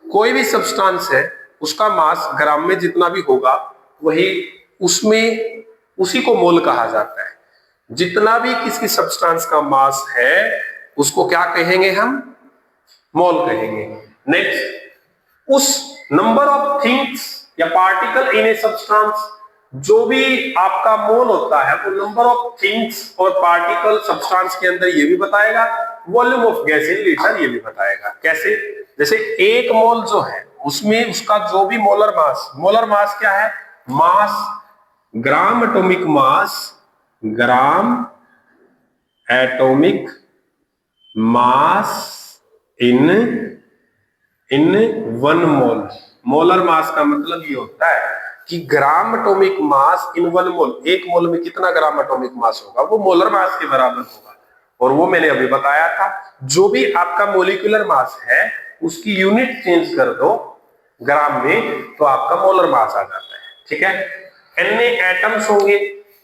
कोई भी सब्सटेंस है, उसका मास ग्राम में जितना भी होगा, वही उसमें उसी को मोल कहा जाता है। जितना भी किसी सब्सटेंस का मास है, उसको क्या कहेंगे हम, मोल कहेंगे। नेक्स्ट, उस नंबर ऑफ थिंग्स या पार्टिकल इन ए सब्सटेंस, जो भी आपका मोल होता है, वो नंबर ऑफ थिंग्स और पार्टिकल सब्सटेंस के अंदर ये भी बताएगा, volume of gas in litre ये भी बताएगा। कैसे, जैसे 1 मोल जो है, उसमें उसका जो भी मोलर मास क्या है, mass, gram atomic mass, gram atomic mass in 1 mole. Molar mass का मतलब ये होता है कि ग्राम एटॉमिक मास इन 1 मोल, 1 मोल में कितना ग्राम एटॉमिक मास होगा, वो मोलर मास के बराबर होगा। और वो मैंने अभी बताया था, जो भी आपका मोलिकुलर मास है, उसकी यूनिट चेंज कर दो ग्राम में, तो आपका मोलर मास आ जाता है, ठीक है। Na एटम्स होंगे,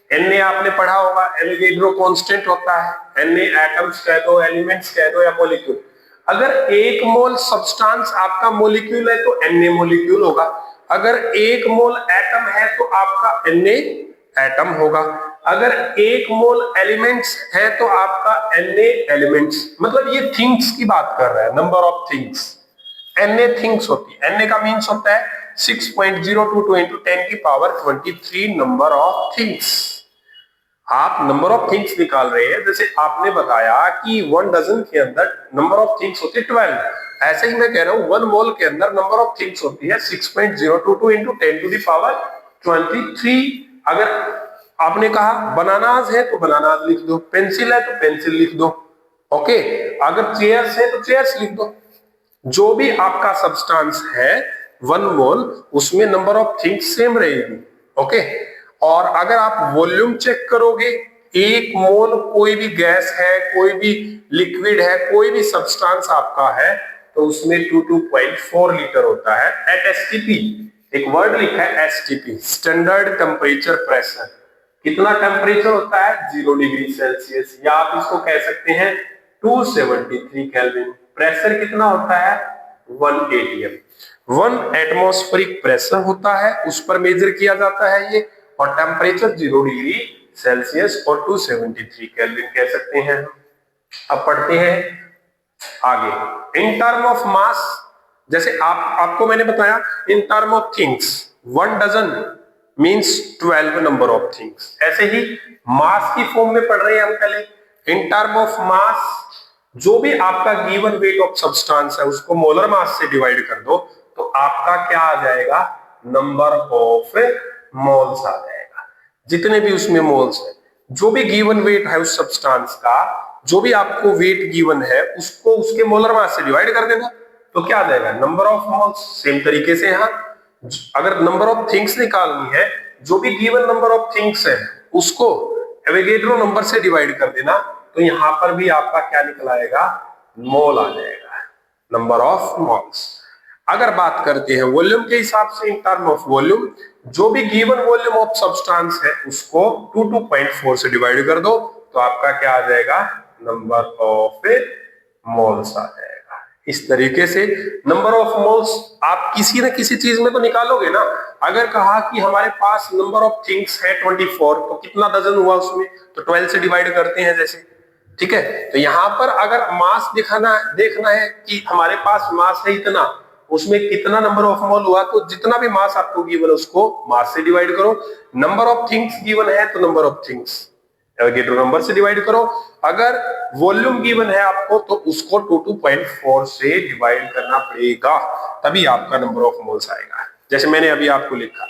Na आपने पढ़ा होगा, एवोगैड्रो कांस्टेंट होता है। Na एटम्स कह दो, एलिमेंट्स कह दो, या मॉलिक्यूल। अगर 1 मोल सब्सटेंस आपका मॉलिक्यूल है तो Na मॉलिक्यूल होगा, अगर 1 मोल एटम है तो आपका Na एटम होगा, अगर 1 मोल एलिमेंट्स है तो आपका Na एलिमेंट्स। मतलब ये थिंग्स की बात कर रहा है, number of things. Na things होती है, Na का मीन्स होता है 6.022 into 10 की पावर 23 नंबर ऑफ थिंग्स। आप नंबर ऑफ थिंग्स निकाल रहे हैं, जैसे आपने बताया कि 1 डजन के अंदर नंबर ऑफ थिंग्स होती है 12, ऐसे ही मैं कह रहा हूं 1 मोल के अंदर नंबर ऑफ थिंग्स होती है 6.022 into 10 to the power 23। अगर आपने कहा बनानास है तो बनानास लिख दो, पेंसिल है तो पेंसिल लिख दो। ओके, अगर चेयर्स है तो चेयर्स लिख दो। जो भी आपका सब्सटेंस है 1 मोल, उसमें नंबर ऑफ थिंग्स सेम रहेगी। ओके, और अगर आप वॉल्यूम चेक करोगे, 1 मोल कोई भी गैस है, कोई भी लिक्विड है, कोई भी सब्सटेंस आपका है, तो उसमें 22.4 लीटर होता है एट एसटीपी। एक वर्ड लिखा है एसटीपी, स्टैंडर्ड टेम्परेचर प्रेशर। कितना टेम्परेचर होता है, 0 डिग्री सेल्सियस, या आप इसको कह सकते हैं 273 केल्विन। प्रेशर कितना होता है, 1 atm। 1 एटमॉस्फेरिक प्रेशर होता है, उस पर मेजर किया जाता है ये, और टेम्परेचर 0 डिग्री सेल्सियस और 273 केल्विन कह सकते हैं। अब पढ़ते हैं आगे, इन टर्म ऑफ मास। जैसे आपको मैंने बताया in term of things, 1 dozen means 12 number of things. ऐसे ही मास की फॉर्म में पढ़ रहे हैं हम पहले, इन टर्म ऑफ मास, जो भी आपका गिवन वेट ऑफ सब्सटेंस है उसको मोलर मास से डिवाइड कर दो, तो आपका क्या आ जाएगा, नंबर ऑफ मोल्स आ जाएगा। जितने भी उसमें मोल्स है, जो भी गिवन वेट है उस सब्सटेंस का, जो भी आपको वेट गिवन है, उसको उसके मोलर मास से डिवाइड कर देना, तो क्या आ जाएगा, नंबर ऑफ मोल्स। सेम तरीके से यहाँ अगर नंबर ऑफ थिंग्स निकालनी है, जो भी गिवन नंबर ऑफ थिंग्स है उसको एवोगैड्रो नंबर से डिवाइड कर देना, तो यहां पर भी आपका क्या निकल आएगा, मोल आ जाएगा, नंबर ऑफ मोल्स। अगर बात करते हैं वॉल्यूम के हिसाब से, इन टर्म ऑफ वॉल्यूम, जो भी गिवन वॉल्यूम ऑफ सब्सटेंस है उसको 2.4 से डिवाइड कर दो तो आपका क्या आ जाएगा, नंबर ऑफ मोल्स आ जाएगा। इस तरीके से नंबर ऑफ मोल्स आप किसी न किसी चीज में तो निकालोगे ना। अगर कहा कि हमारे पास नंबर ऑफ थिंग्स है 24, तो कितना डजन हुआ उसमें, तो 12 से डिवाइड करते हैं जैसे, ठीक है। तो यहां पर अगर मास देखना है कि हमारे पास मास है इतना, उसमें कितना नंबर ऑफ मोल हुआ, तो जितना भी मास आपको गिवन है उसको मास से डिवाइड करो। नंबर ऑफ थिंग्स गिवन है तो नंबर ऑफ थिंग्स नंबर से डिवाइड करो। अगर वॉल्यूम गिवन है आपको तो उसको 2.4 से डिवाइड करना पड़ेगा, तभी आपका नंबर ऑफ मोल्स आएगा। जैसे मैंने अभी आपको लिखा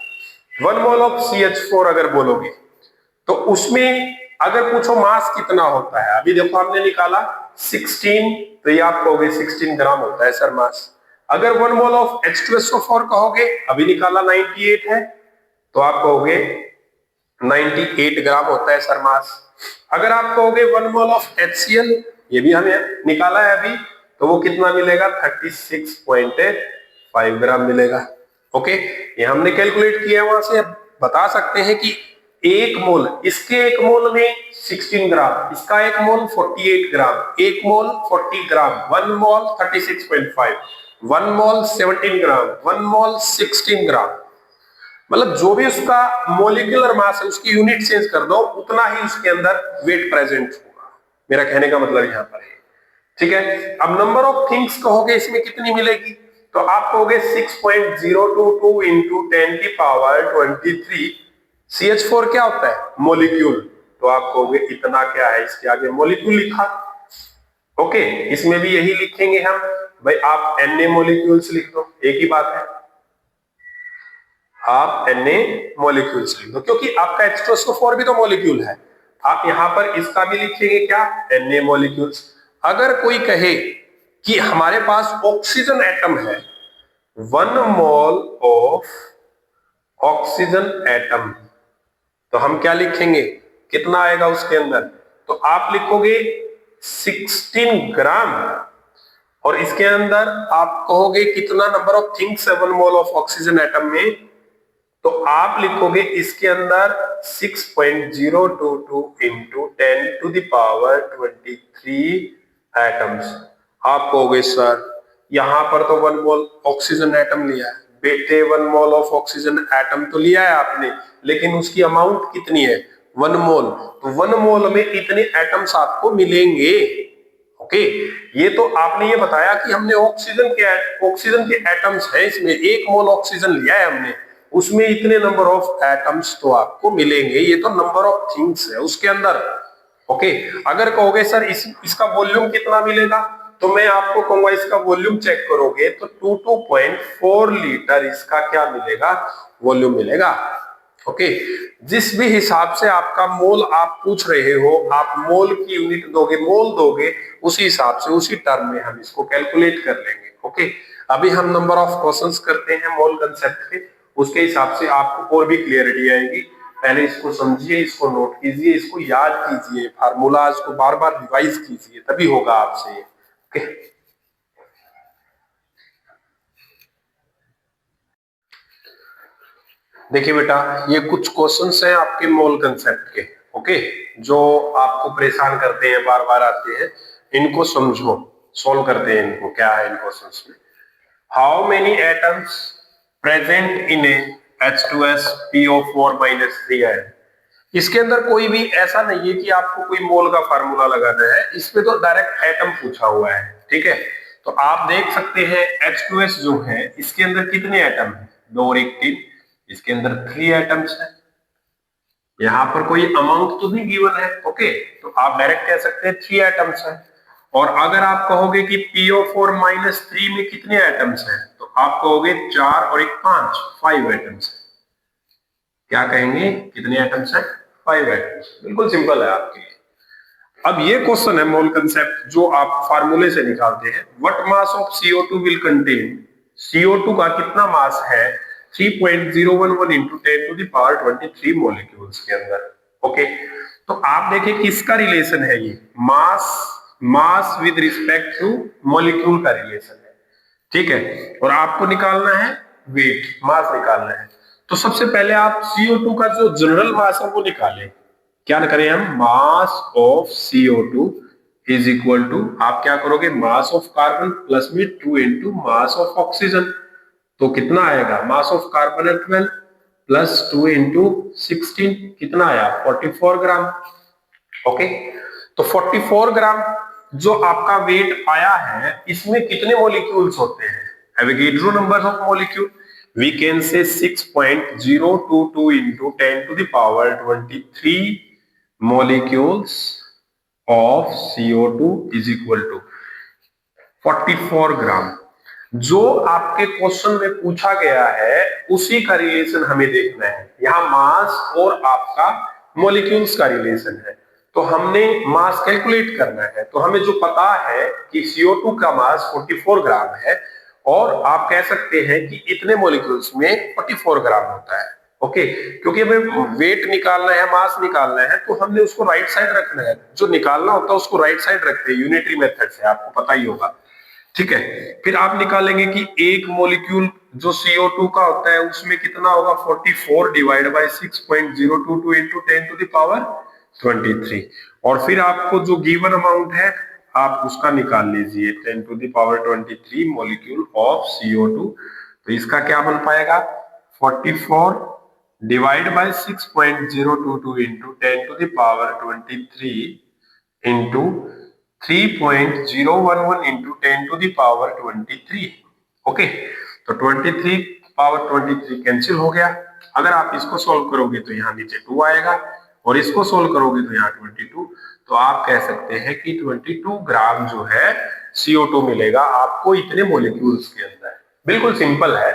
1 मोल ऑफ CH4 अगर बोलोगे तो उसमें अगर पूछो मास कितना होता है, अभी देखो हमने निकाला 16, तो ये आप कहोगे 16 ग्राम होता है सर मास। अगर 1 मोल ऑफ H2SO4 कहोगे, अभी निकाला 98 है, तो आप कहोगे 98 ग्राम होता है सर मास। अगर आप कहोगे 1 मोल ऑफ HCl, ये भी हमें निकाला है अभी, तो वो कितना मिलेगा, 36.5 ग्राम मिलेगा। ओके, ये हमने कैलकुलेट किया है, वहां से बता सकते हैं कि एक मोल, इसके एक मोल में 16 ग्राम, इसका एक मोल 48 ग्राम, एक मोल 40 ग्राम, 1 मोल 36.5, 1 मोल 17 ग्राम, 1 मोल 16 ग्राम। मतलब जो भी उसका मोलिकुलर मास है उसकी यूनिट चेंज कर दो, उतना ही उसके अंदर वेट प्रेजेंट होगा। मेरा कहने का मतलब यहां पर है, ठीक है। अब नंबर ऑफ थिंग्स कहोगे इसमें कितनी मिलेगी, तो आप कहोगे 6.022 इंटू 10 की पावर 23। CH4 क्या होता है, मोलिक्यूल, तो आप कहोगे इतना क्या है, इसके आगे मोलिक्यूल लिखा। ओके, इसमें भी यही लिखेंगे हम भाई, आप Na मोलिक्यूल्स लिख दो, एक ही बात है, आप Na मोलिक्यूल्स लिख दो, क्योंकि आपका H2SO4 भी तो मोलिक्यूल है। आप यहां पर इसका भी लिखेंगे क्या, Na मोलिक्यूल्स। अगर कोई कहे कि हमारे पास ऑक्सीजन एटम है, 1 मोल ऑफ ऑक्सीजन एटम, तो हम क्या लिखेंगे, कितना आएगा उसके अंदर, तो आप लिखोगे 16 ग्राम, और इसके अंदर आप कहोगे कितना नंबर ऑफ थिंग्स है 1 मोल ऑफ ऑक्सीजन एटम में, तो आप लिखोगे इसके अंदर 6.022 into 10 to the power 23 atoms. आप कहोगे सर यहां पर तो 1 मोल ऑक्सीजन एटम लिया है। बेटे 1 मोल ऑफ ऑक्सीजन एटम तो लिया है आपने, लेकिन उसकी अमाउंट कितनी है, 1 मोल, तो 1 मोल में इतने एटम्स आपको मिलेंगे। ओके, ये तो आपने ये बताया कि हमने ऑक्सीजन के एटम्स है, इसमें 1 मोल ऑक्सीजन लिया है हमने, उसमें इतने नंबर ऑफ एटम्स तो आपको मिलेंगे, ये तो नंबर ऑफ थिंग्स है उसके अंदर। ओके, अगर कहोगे सर इसका वॉल्यूम कितना मिलेगा, तो मैं आपको कहूंगा इसका वॉल्यूम चेक करोगे तो 2.4 लीटर इसका क्या मिलेगा, वॉल्यूम मिलेगा। ओके, जिस भी हिसाब से आपका मोल आप पूछ रहे हो, आप मोल की यूनिट दोगे, मोल दोगे, उसी हिसाब से उसी टर्म में हम इसको कैलकुलेट कर लेंगे। ओके, अभी हम नंबर ऑफ क्वेश्चंस करते हैं मोल कंसेप्ट के, उसके हिसाब से आपको और भी क्लियरिटी आएगी। पहले इसको समझिए, इसको नोट कीजिए, इसको याद कीजिए, फार्मूलाज को बार बार रिवाइज कीजिए, तभी होगा आपसे। ओके, देखिए बेटा, ये कुछ क्वेश्चंस हैं आपके मोल कंसेप्ट के, ओके, जो आपको परेशान करते हैं, बार बार आते हैं, इनको समझो, सॉल्व करते हैं इनको। क्या है इन क्वेश्चंस में, how many atoms present in A H2SPO4-3 है। इसके अंदर कोई भी ऐसा नहीं है कि आपको कोई मोल का फार्मूला लगाना है, इसमें तो डायरेक्ट एटम पूछा हुआ है, ठीक है। तो आप देख सकते हैं H2S जो है इसके अंदर कितने एटम है, 2 और 1 3, इसके अंदर 3 एटम्स है। यहां पर कोई अमाउंट तो नहीं गिवन है, ओके, तो आप डायरेक्ट कह सकते हैं 3 एटम्स है। और अगर आप कहोगे कि PO4-3 में कितने एटम्स हैं, तो आप कहोगे 4 और 1 5 एटम्स है। क्या कहेंगे, कितने एटम्स हैं, 5 एटम्स। बिल्कुल सिंपल है आपके लिए। अब ये क्वेश्चन है मोल कंसेप्ट जो आप फार्मूले से निकालते हैं, what mass of CO2 will contain, CO2 का कितना मास है 3.011 into 10 to the power 23 molecules के अंदर। ओके, तो आप देखिए किसका रिलेशन है, ये mass with respect two molecule का रिलेशन है। ठीक है, और आपको निकालना है वेट, मास निकालना है। तो सबसे पहले आप CO2 का जो जनरल मास है वो निकालें। क्या करें हम, mass of CO2 is equal to, आप क्या करोगे, मास ऑफ कार्बन प्लस में 2 इंटू मास ऑफ ऑक्सीजन। तो कितना आएगा, मास ऑफ कार्बन है 12 प्लस 2 इंटू 16, कितना आया 44 ग्राम। ओके, तो 44 ग्राम जो आपका वेट आया है, इसमें कितने मॉलिक्यूल्स होते हैं, Avogadro number of molecule, we can say 6.022 into 10 to the power 23 molecules of CO2 is equal to 44 ग्राम। जो आपके क्वेश्चन में पूछा गया है उसी का रिलेशन हमें देखना है, यहाँ मास और आपका मॉलिक्यूल्स का रिलेशन है। तो हमने मास कैलकुलेट करना है, तो हमें जो पता है कि CO2 का मास 44 ग्राम है, और आप कह सकते हैं कि इतने मॉलिक्यूल्स में 44 ग्राम होता है। ओके, क्योंकि हमें वेट निकालना है, मास निकालना है, तो हमने उसको राइट साइड रखना है। जो निकालना होता है उसको राइट साइड रखते हैं यूनिटरी मेथड से, आपको पता ही होगा। ठीक है, फिर आप निकालेंगे कि एक मॉलिक्यूल जो CO2 का होता है उसमें कितना होगा, 44 divide by 6.022 into 10 to the power 23, और फिर आपको जो गिवन अमाउंट है आप उसका निकाल लीजिए, 10 to the power 23 molecule of CO2। तो इसका क्या बन पाएगा, 44 divide by 6.022 into 10 to the power 23 into 3.011 into 10 to the power 23। Okay, तो 23 पावर 23 कैंसिल हो गया। अगर आप इसको सॉल्व करोगे तो यहाँ नीचे 2 आएगा, और इसको सॉल्व करोगे तो यहाँ 22। तो आप कह सकते हैं कि 22 ग्राम जो है CO2 मिलेगा आपको इतने मॉलिक्यूल्स के अंदर। बिल्कुल सिंपल है,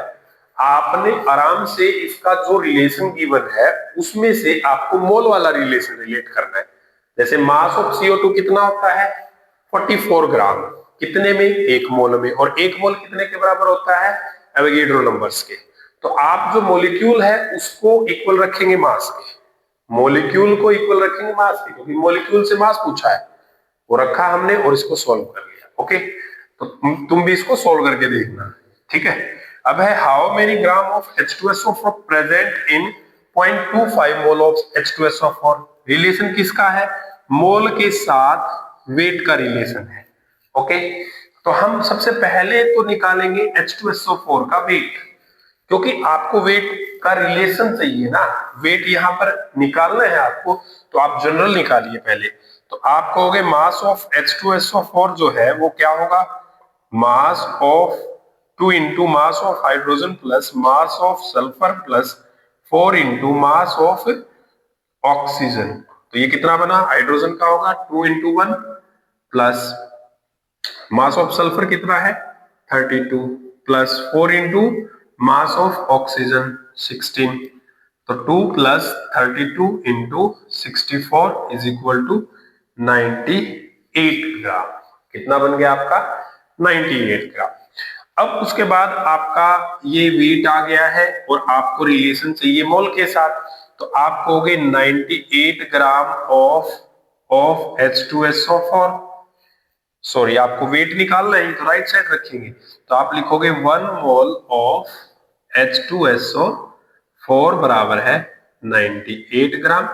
आपने आराम से इसका जो रिलेशन गिवन है उसमें से आपको मोल वाला रिलेशन रिलेट करना है। जैसे मास ऑफ CO2 कितना होता है, 44 ग्राम, कितने में, 1 मोल में, और 1 मोल कितने के बराबर होता है, एवोगैड्रो नंबर्स के। तो आप जो मॉलिक्यूल है उसको इक्वल रखेंगे मास के, मॉलिक्यूल को इक्वल रखेंगे मास के, क्योंकि मॉलिक्यूल से मास पूछा है, वो रखा हमने और इसको सॉल्व कर लिया। ओके, तो तुम भी इसको सॉल्व करके देखना। ठीक है, अब है how many gram of H2SO4 present in 0.25 mole of H2SO4। Relation किसका है, मोल के साथ वेट का रिलेशन है। ओके, तो हम सबसे पहले तो निकालेंगे H2SO4 का वेट, क्योंकि आपको वेट का रिलेशन चाहिए ना, वेट यहाँ पर निकालना है आपको, तो आप जनरल निकालिए पहले। तो आप कहोगे मास ऑफ H2SO4 जो है वो क्या होगा, mass of 2 into mass of hydrogen plus mass of sulphur plus 4 into mass of oxygen. तो ये कितना बना, हाइड्रोजन का होगा 2 into 1 plus mass of sulphur कितना है 32 plus 4 into mass of oxygen 16। तो 2 plus 32 into 64 is equal to 98 gram. कितना बन गया आपका, 98 ग्राम। अब उसके बाद आपका ये वेट आ गया है और आपको रिलेशन चाहिए मोल के साथ, तो आप कहोगे 98 ग्राम ऑफ H2SO4। सॉरी, आपको वेट निकालना है तो राइट साइड रखेंगे, तो आप लिखोगे 1 मोल ऑफ H2SO4 बराबर है 98 ग्राम।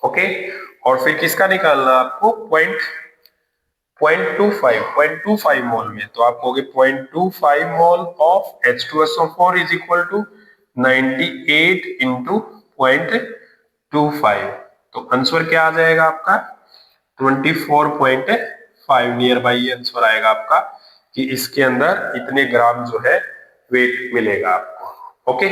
ओके, और फिर किसका निकालना आपको, 0.25 मोल में, तो आप कहोगे 0.25 mole of H2SO4 is equal to 98 into 0.25। तो आंसर क्या आ जाएगा आपका, 24.5 नियर बाई ये आंसर आएगा आपका, कि इसके अंदर इतने ग्राम जो है वेट मिलेगा आपको। ओके,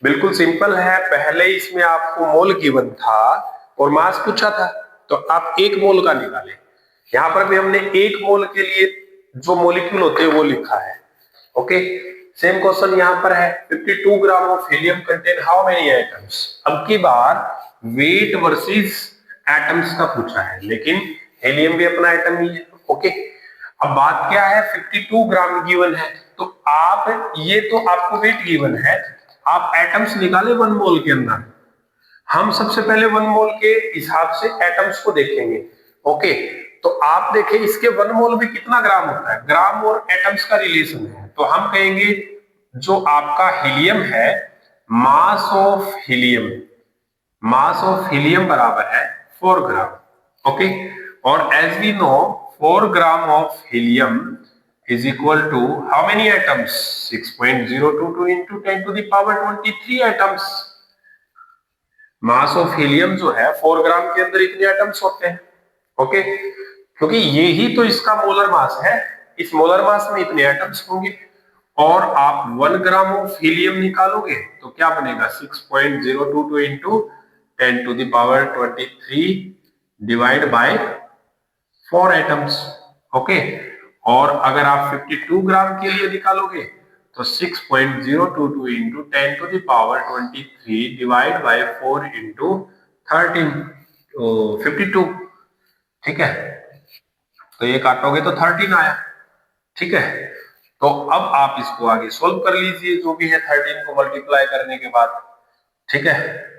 बिल्कुल सिंपल है। पहले इसमें आपको मोल गिवन था और मास पूछा था, तो आप 1 मोल का निकाले। यहां पर भी हमने 1 मोल के लिए जो मॉलिक्यूल होते हैं वो लिखा है। ओके, सेम क्वेश्चन यहां पर है, 52 ग्राम of helium contain how many atoms. अब की बार वेट वर्सेस एटम्स का पूछा है, लेकिन हीलियम भी अपना एटम ही है। ओके, अब बात क्या है, 52 ग्राम गिवन है, तो आप ये तो आपको वेट गिवन है, आप एटम्स निकाले 1 मोल के अंदर। हम सबसे पहले 1 मोल के हिसाब से एटम्स को देखेंगे। ओके, तो आप देखें इसके 1 मोल में कितना ग्राम होता है, ग्राम और एटम्स का रिलेशन है। तो हम कहेंगे जो आपका हीलियम है, मास ऑफ हीलियम बराबर है 4 ग्राम। ओके, और as we know 4 gram of helium is equal to how many atoms? 6.022 into 10 to the power 23 atoms. Mass of helium जो है 4 ग्राम के अंदर इतने एटम्स होते हैं। ओके, क्योंकि ये ही तो इसका मोलर मास है, इस मोलर मास में इतने एटम्स होंगे। और आप 1 ग्राम ऑफ हीलियम निकालोगे तो क्या बनेगा 6.022 into 10 to the power 23 divide by 4 atoms. Okay, और अगर आप 52 ग्राम के लिए निकालोगे तो 6.022 into 10 to the power 23 divide by 4 into 13 तो 52। ठीक है, तो ये काटोगे तो 13 आया। ठीक है, तो अब आप इसको आगे सोल्व कर लीजिए, जो भी है 13 को मल्टीप्लाई करने के बाद। ठीक है,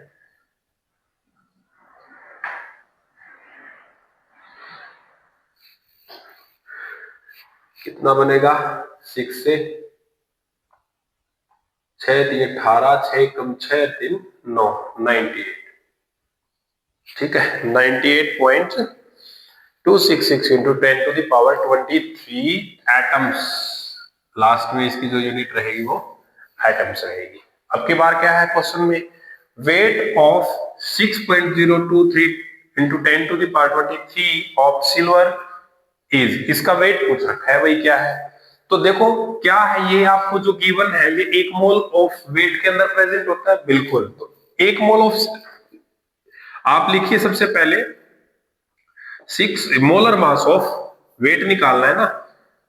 कितना बनेगा 6 से 6 3 18 6 कम 6 3 9 98। ठीक है, 98.266 into 10 to the power 23 atoms. Last में इसकी जो यूनिट रहेगी वो एटम्स रहेगी। अब की बार क्या है क्वेश्चन में, weight of 6.023 into 10 to the power 23 of silver is, इसका वेट पूछ रखा है भाई क्या है। तो देखो क्या है, ये आपको जो गिवन है ये 1 मोल ऑफ वेट के अंदर प्रेजेंट होता है, बिल्कुल। तो 1 मोल ऑफ, आप लिखिए सबसे पहले 6 मोलर मास ऑफ वेट निकालना है ना,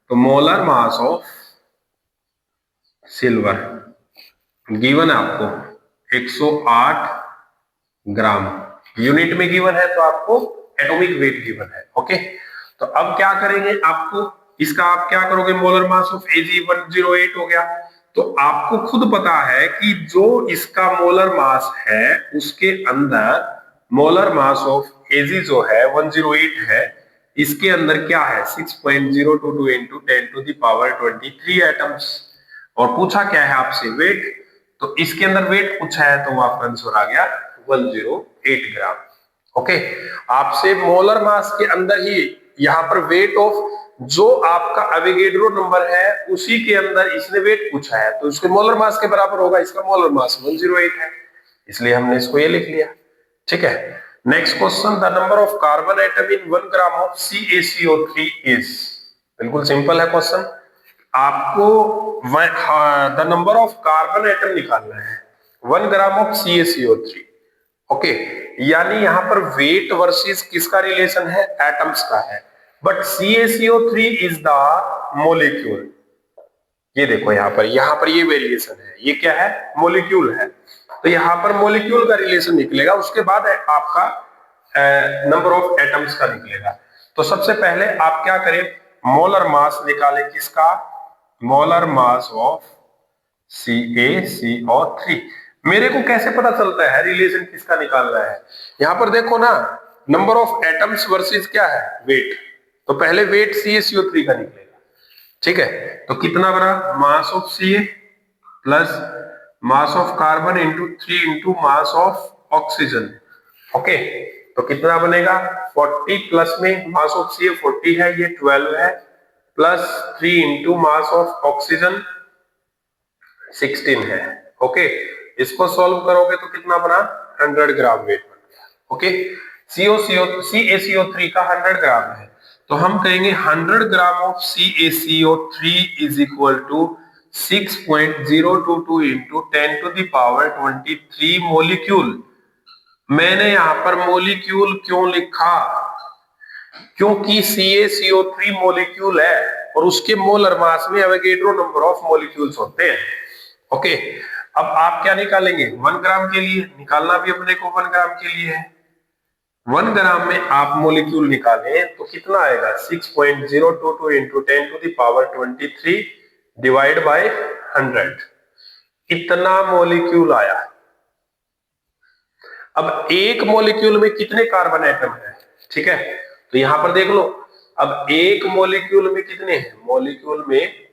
तो molar mass of silver given है आपको 108 ग्राम, यूनिट में गिवन है तो आपको एटॉमिक वेट गिवन है। ओके, तो अब क्या करेंगे, आपको इसका आप क्या करोगे, मोलर मास ऑफ Ag 108 हो गया। तो आपको खुद पता है कि जो इसका मोलर मास है उसके अंदर मोलर मास ऑफ Ag जो है 108 है, इसके अंदर क्या है 6.022 into 10 to the power 23 atoms. और पूछा क्या है आपसे, वेट, तो इसके अंदर वेट पूछा है तो वो आपका आंसर आ गया 108 ग्राम। ओके, आपसे मोलर मास के अंदर ही यहां पर वेट ऑफ जो आपका एवोगैड्रो नंबर है उसी के अंदर इसने वेट पूछा है, तो उसके मोलर मास के बराबर होगा, इसका मोलर मास 108 है, इसलिए हमने इसको ये लिख लिया। ठीक है, next question, the number of carbon atom in 1 gram of CaCO3 is, बिल्कुल सिंपल है क्वेश्चन। आपको the number of carbon atom निकालना है 1 ग्राम ऑफ CaCO3। ओके, यानी यहां पर वेट वर्सेस किसका रिलेशन है, एटम्स का है, but CaCO3 is the molecule. ये देखो यहां पर ये वेरिएशन है, ये क्या है, मोलिक्यूल है, तो यहां पर मोलिक्यूल का रिलेशन निकलेगा, उसके बाद आपका नंबर ऑफ एटम्स का निकलेगा। तो सबसे पहले आप क्या करें, मोलर मास निकालें, किसका, मोलर मास ऑफ CaCO3। मेरे को कैसे पता चलता है रिलेशन किसका निकालना है, यहां पर देखो ना, नंबर ऑफ एटम्स वर्सेस क्या है, वेट, तो पहले वेट CaCO3 का निकलेगा। ठीक है, तो कितना बना, mass of Ca plus mass of carbon into 3 into mass of oxygen. Okay, तो कितना बनेगा 40 प्लस में मास ऑफ Ca 40 है, ये 12 है, plus 3 into mass of oxygen 16 है। ओके, इसको सॉल्व करोगे तो कितना बना 100 ग्राम वेट बन गया। ओके, CaCO3 का 100 ग्राम है, तो हम कहेंगे 100 gram of CaCO3 is equal to 6.022 into 10 to the power 23 molecule. मैंने यहां पर मोलिक्यूल क्यों लिखा, क्योंकि CaCO3 मोलिक्यूल है और उसके मोलर मास में एवोगैड्रो नंबर ऑफ मोलिक्यूल्स होते हैं। ओके, अब आप क्या निकालेंगे, 1 ग्राम के लिए निकालना भी अपने को 1 ग्राम के लिए है, 1 ग्राम में आप मोलिक्यूल निकालें तो कितना आएगा 6.022 into 10 to the power 23 divide by 100, इतना मोलिक्यूल आया। अब एक मोलिक्यूल में कितने कार्बन एटम है, ठीक है, तो यहां पर देख लो, अब एक मोलिक्यूल में कितने हैं, मोलिक्यूल में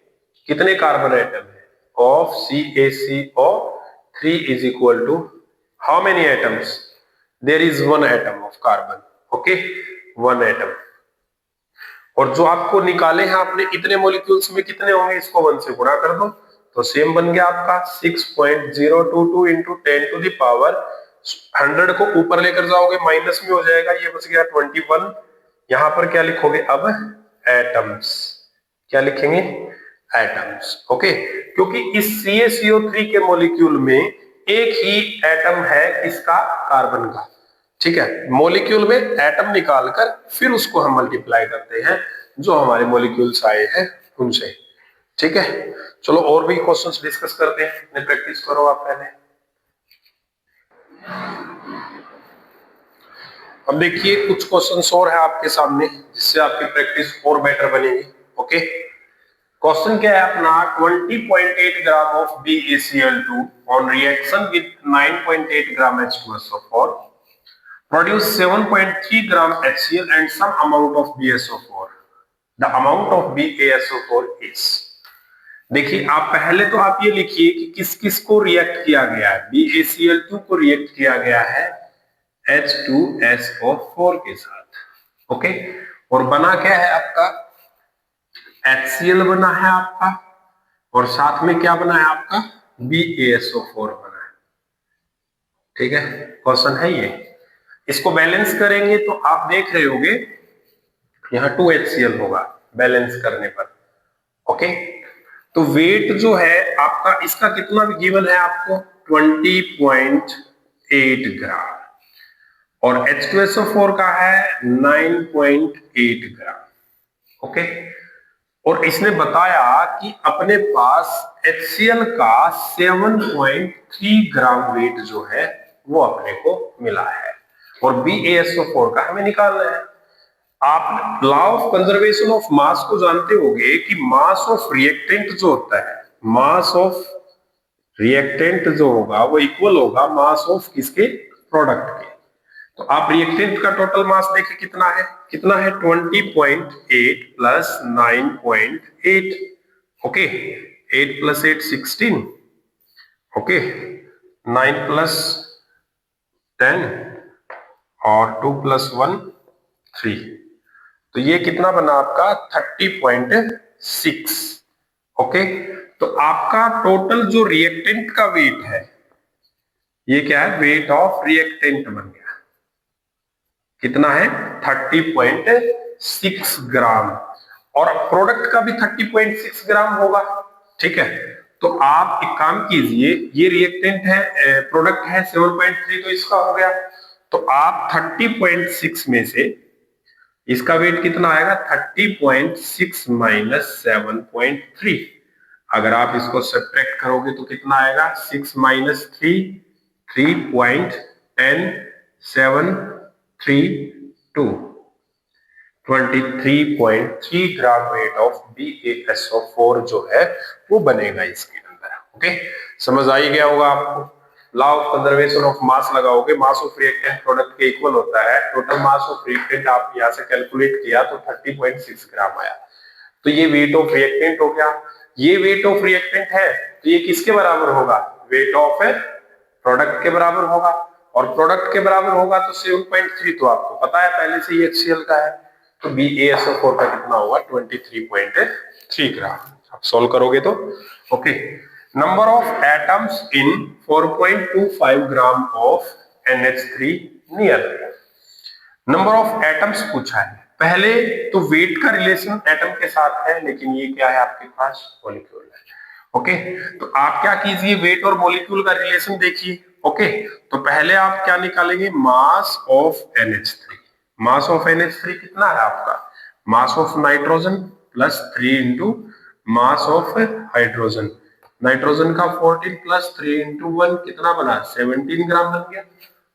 कितने कार्बन एटम है of CaCO3 is equal to how many atoms, there is one atom of carbon, okay, one atom. और जो आपको निकाले हैं आपने इतने मॉलिक्यूल्स में कितने होंगे, इसको 1 से गुणा कर दो तो सेम बन गया आपका 6.022 इंटू 10 टू द पावर 100 को ऊपर लेकर जाओगे माइनस में हो जाएगा, ये बच गया 21। यहां पर क्या लिखोगे अब, एटम्स, क्या लिखेंगे, एटम्स, ओके। क्योंकि इस CaCO3 के मॉलिक्यूल में एक ही एटम है किसका, कार्बन का, ठीक है। मॉलिक्यूल में एटम निकालकर फिर उसको हम मल्टीप्लाई करते हैं जो हमारे मॉलिक्यूल्स आए हैं उनसे, ठीक है। चलो और भी क्वेश्चंस डिस्कस करते हैं, प्रैक्टिस करो आप पहले। अब देखिए कुछ क्वेश्चंस और है आपके सामने जिससे आपकी प्रैक्टिस और बेटर बनेगी, ओके। क्वेश्चन क्या है अपना, 20.8 gram of BaCl2 on reaction with 9.8 gram H2SO4 produce 7.3 gram HCl and some amount of BaSO4. The amount of BaSO4 is, देखिए आप पहले तो आप ये लिखिए कि किस किस को रिएक्ट किया गया है, BaCl2 को रिएक्ट किया गया है H2SO4 के साथ, ओके। और बना क्या है आपका, HCl बना है आपका, और साथ में क्या बना है आपका, BaSO4 बना है, ठीक है। क्वेश्चन है ये, इसको बैलेंस करेंगे तो आप देख रहे होगे यहां 2HCl होगा बैलेंस करने पर, ओके। तो वेट जो है आपका इसका कितना गिवन है आपको, 20.8 ग्राम, और H2SO4 का है 9.8 ग्राम, ओके। और इसने बताया कि अपने पास HCl का 7.3 ग्राम वेट जो है वो अपने को मिला है, और BaSO4 का हमें निकालना है। आप law of conservation of mass को जानते होंगे कि मास ऑफ रिएक्टेंट जो होता है, मास ऑफ रिएक्टेंट जो होगा वो इक्वल होगा मास ऑफ किसके, प्रोडक्ट के। तो आप रिएक्टेंट का टोटल मास देखिए कितना है, 20.8 plus 9.8, okay, 8 plus 8 16, okay, 9 plus 10 और 2 प्लस 1 3, तो ये कितना बना आपका 30.6, ओके। तो आपका टोटल जो रिएक्टेंट का वेट है ये क्या है, वेट ऑफ रिएक्टेंट बन गया, कितना है 30.6 ग्राम, और प्रोडक्ट का भी 30.6 ग्राम होगा, ठीक है। तो आप एक काम कीजिए, ये रिएक्टेंट है, प्रोडक्ट है 7.3, तो इसका हो गया, तो आप 30.6 में से इसका वेट कितना आएगा, 30.6 माइनस 7.3, अगर आप इसको सब्ट्रैक्ट करोगे तो कितना आएगा, 6 minus 3, 3.10732, 23.3 gram weight of BaSO4 जो है वो बनेगा इसके अंदर, ओके। समझ आ ही गया होगा आपको। Law of conservation of mass लगाओगे, मास ऑफ रिएक्टेंट प्रोडक्ट के इक्वल होता है, टोटल मास ऑफ रिएक्टेंट आप यहां से कैलकुलेट किया तो 30.6 ग्राम आया, तो ये वेट ऑफ रिएक्टेंट हो गया। ये वेट ऑफ रिएक्टेंट है तो ये किसके बराबर होगा, वेट ऑफ प्रोडक्ट के बराबर होगा, और प्रोडक्ट के बराबर होगा तो 7.3 तो आपको पता है पहले से ही HCl का है, तो BaSO4 का कितना होगा 23.3 ग्राम। आप सॉल्व करोगे तो, okay. Number of atoms in 4.25 gram of NH3 near, number of atoms पूछा है। पहले तो वेट का रिलेशन एटम के साथ है, लेकिन ये क्या है आपके पास, मॉलिक्यूल है, ओके। तो आप क्या कीजिए, वेट और मॉलिक्यूल का रिलेशन देखिए, ओके। तो पहले आप क्या निकालेंगे, mass of NH3, mass of NH3 कितना है आपका, mass of nitrogen plus 3 into mass of hydrogen, nitrogen का 14 प्लस 3 इंटू 1 कितना बना, 17 ग्राम बन गया,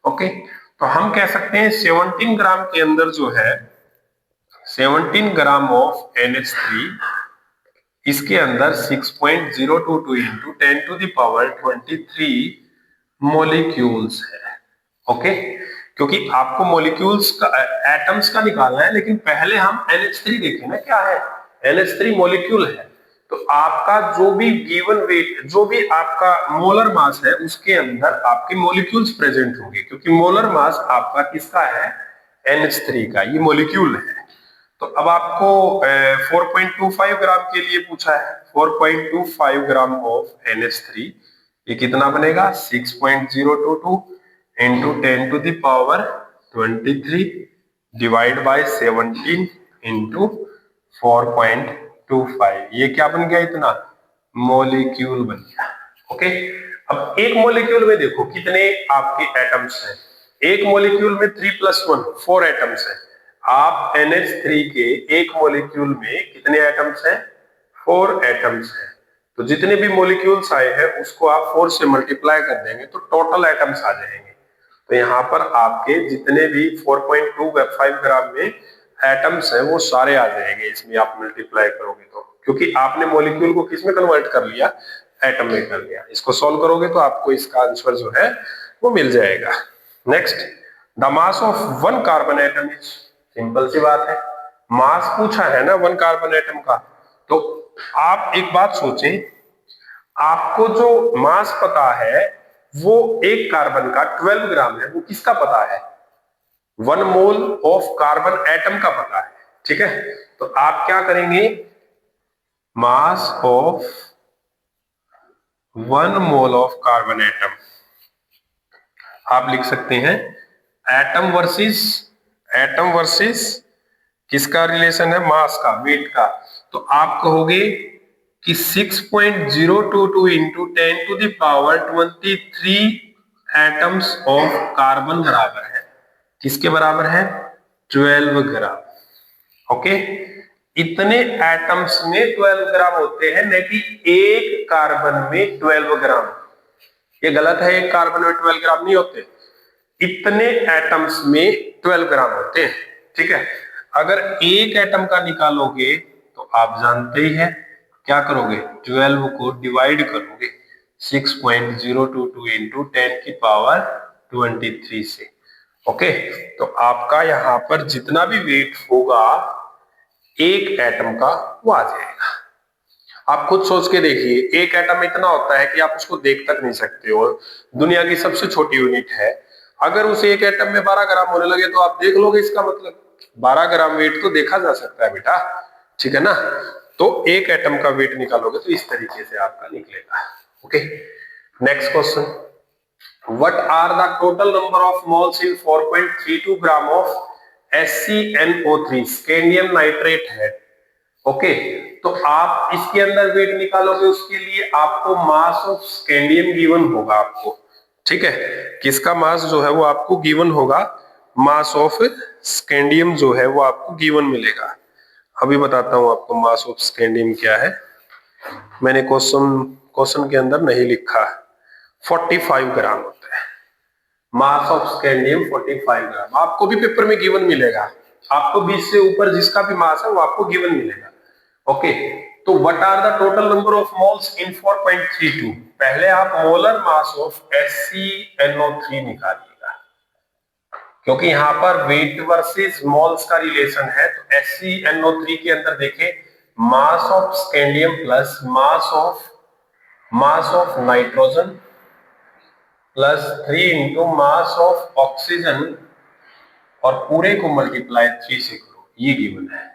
ओके। तो हम कह सकते हैं 17 ग्राम के अंदर जो है 17 ग्राम ऑफ NH3, इसके अंदर 6.022 into 10 to the power 23 molecules है, ओके। क्योंकि आपको मॉलिक्यूल्स का एटम्स का निकालना है, लेकिन पहले हम NH3 देखें ना क्या है, NH3 मॉलिक्यूल है, तो आपका जो भी गिवन वेट, जो भी आपका मोलर मास है, उसके अंदर आपके मॉलिक्यूल्स प्रेजेंट होंगे, क्योंकि मोलर मास आपका किसका है, NH3 का, ये मॉलिक्यूल है। तो अब आपको 4.25 ग्राम के लिए पूछा है, 4.25 ग्राम ऑफ NH3, ये कितना बनेगा, 6.022 into 10 to the power 23 divide by 17 into 4.25, ये क्या बन गया, इतना मॉलिक्यूल बन गया। ओके, अब एक मॉलिक्यूल में देखो कितने आपके एटम्स हैं, एक मॉलिक्यूल में 3+1 4 एटम्स हैं। आप NH3 के एक मॉलिक्यूल में कितने एटम्स हैं, 4 एटम्स हैं। तो जितने भी मॉलिक्यूल्स आए हैं उसको आप 4 से मल्टीप्लाई कर देंगे तो टोटल एटम्स आ जाएंगे। तो यहाँ पर आपके जितने भी 4.25 ग्राम में एटम्स हैं वो सारे आ जाएंगे इसमें आप मल्टीप्लाई करोगे तो, क्योंकि आपने मॉलिक्यूल को किस में कन्वर्ट कर लिया, एटम में कर लिया। इसको सॉल्व करोगे तो आपको इसका आंसर जो है वो मिल जाएगा। Next, the mass of one carbon atom is, simple सी बात है, मास पूछा है ना वन कार्बन एटम का। तो आप एक बात सोचें, आपको जो मास पता है वो एक कार्बन का 12 ग्राम है, वो किसका पता है, 1 मोल ऑफ कार्बन एटम का पता है। ठीक है, तो आप क्या करेंगे, mass of 1 mole of carbon atom आप लिख सकते हैं एटम वर्सेस किसका रिलेशन है, मास का, वेट का। तो आप कहोगे कि 6.022 into 10 to the power 23 atoms of carbon बराबर है, किसके बराबर है, 12 ग्राम। ओके, इतने एटम्स में 12 ग्राम होते हैं, न कि एक कार्बन में 12 ग्राम। ये गलत है, एक कार्बन में 12 ग्राम नहीं होते, इतने एटम्स में 12 ग्राम होते हैं। ठीक है, अगर एक एटम का निकालोगे तो आप जानते ही हैं क्या करोगे, 12 को डिवाइड करोगे 6.022 इंटू 10 की पावर 23 से। ओके, तो आपका यहां पर जितना भी वेट होगा एक एटम का वो आ जाएगा। आप खुद सोच के देखिए, एक एटम इतना होता है कि आप उसको देख तक नहीं सकते हो, दुनिया की सबसे छोटी यूनिट है। अगर उस एक एटम में 12 ग्राम होने लगे तो आप देख लोगे, इसका मतलब 12 ग्राम वेट तो देखा जा सकता है बेटा। ठीक है ना, तो एक एटम का वेट निकालोगे तो इस तरीके से आपका निकलेगा। Okay, next question, what are the total number of moles in 4.32 gram of SCNO3 scandium nitrate है। ओके, तो आप इसके अंदर वेट निकालोगे, उसके लिए आपको मास ऑफ स्कैंडियम गिवन होगा आपको। ठीक है, किसका मास जो है वो आपको गिवन होगा, मास ऑफ स्कैंडियम जो है वो आपको गिवन मिलेगा। अभी बताता हूं आपको मास ऑफ स्कैंडियम क्या है, मैंने क्वेश्चन के अंदर नहीं लिखा। 45 ग्राम होता है मास ऑफ स्कैंडियम, 45 ग्राम आपको भी पेपर में गिवन मिलेगा। आपको 20 से ऊपर जिसका भी मास है वो आपको गिवन मिलेगा। ओके, तो what are the total number of moles in 4.32, पहले आप मोलर मास ऑफ SCNO3 निकालिएगा, क्योंकि यहां पर वेट वर्सेस मोल्स का रिलेशन है। तो SCNO3 के अंदर देखें, mass of scandium plus mass of nitrogen plus 3 into mass of oxygen और पूरे को मल्टीप्लाई 3 से करो, ये गिवन है।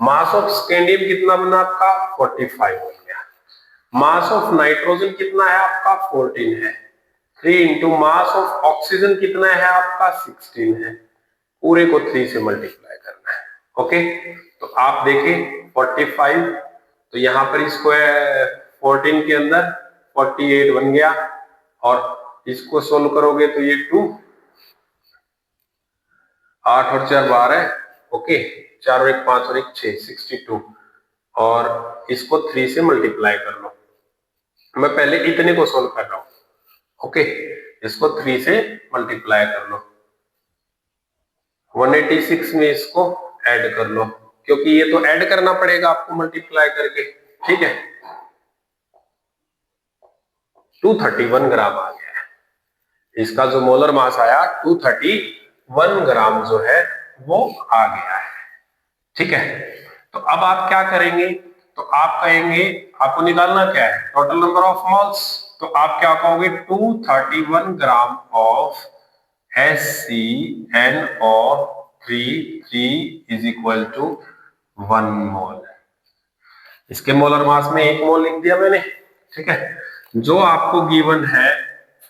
मास ऑफ स्कैंडियम कितना बना आपका, 45 बन गया। मास ऑफ नाइट्रोजन कितना है आपका, 14 है। 3 इंटू मास ऑफ ऑक्सीजन कितना है आपका, 16 है। पूरे को 3 से मल्टीप्लाई करना है। ओके, तो आप देखें 45, तो यहां पर इसको 14 के अंदर 48 बन गया, और इसको सोल्व करोगे तो ये 2, 8 और 4 12, ओके, 4 और 1 5 और 1 6, 62, और इसको 3 से मल्टीप्लाई कर लो। मैं पहले इतने को सोल्व कर रहा हूं। ओके, इसको 3 से मल्टीप्लाई कर लो, 186 में इसको ऐड कर लो, क्योंकि ये तो ऐड करना पड़ेगा आपको मल्टीप्लाई करके। ठीक है, 231 ग्राम आ गया है, इसका जो मोलर मास आया 231 ग्राम जो है वो आ गया है। ठीक है, तो अब आप क्या करेंगे, तो आप कहेंगे आपको निकालना क्या है, टोटल नंबर ऑफ मोल्स। तो आप क्या कहोगे, 231 gram of HCnO3 is equal to 1 mole. इसके मोलर मास में 1 मोल लिख दिया मैंने, ठीक है। जो आपको गिवन है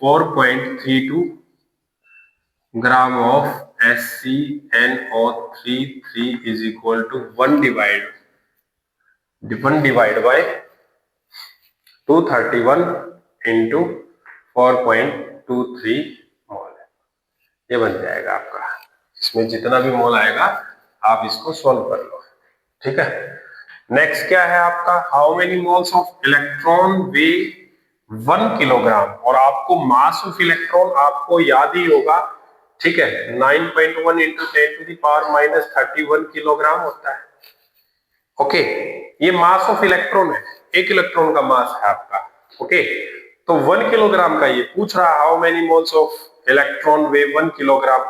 4.32 gram of HCnO3 is equal to 1 divide by 231 into 4.23 mole, ये बन जाएगा आपका। इसमें जितना भी मोल आएगा आप इसको सॉल्व कर लो, ठीक है। नेक्स्ट क्या है आपका, how many moles of electron way 1 kilogram, और आपको मास ऑफ इलेक्ट्रॉन आपको याद ही होगा, ठीक है, 9.1 into 10 to the power minus 31 kilogram होता है। ओके, ये मास ऑफ इलेक्ट्रॉन है, 1 इलेक्ट्रॉन का मास है आपका। ओके, तो 1 किलोग्राम का ये पूछ रहा है, how many moles of electron way 1 kilogram.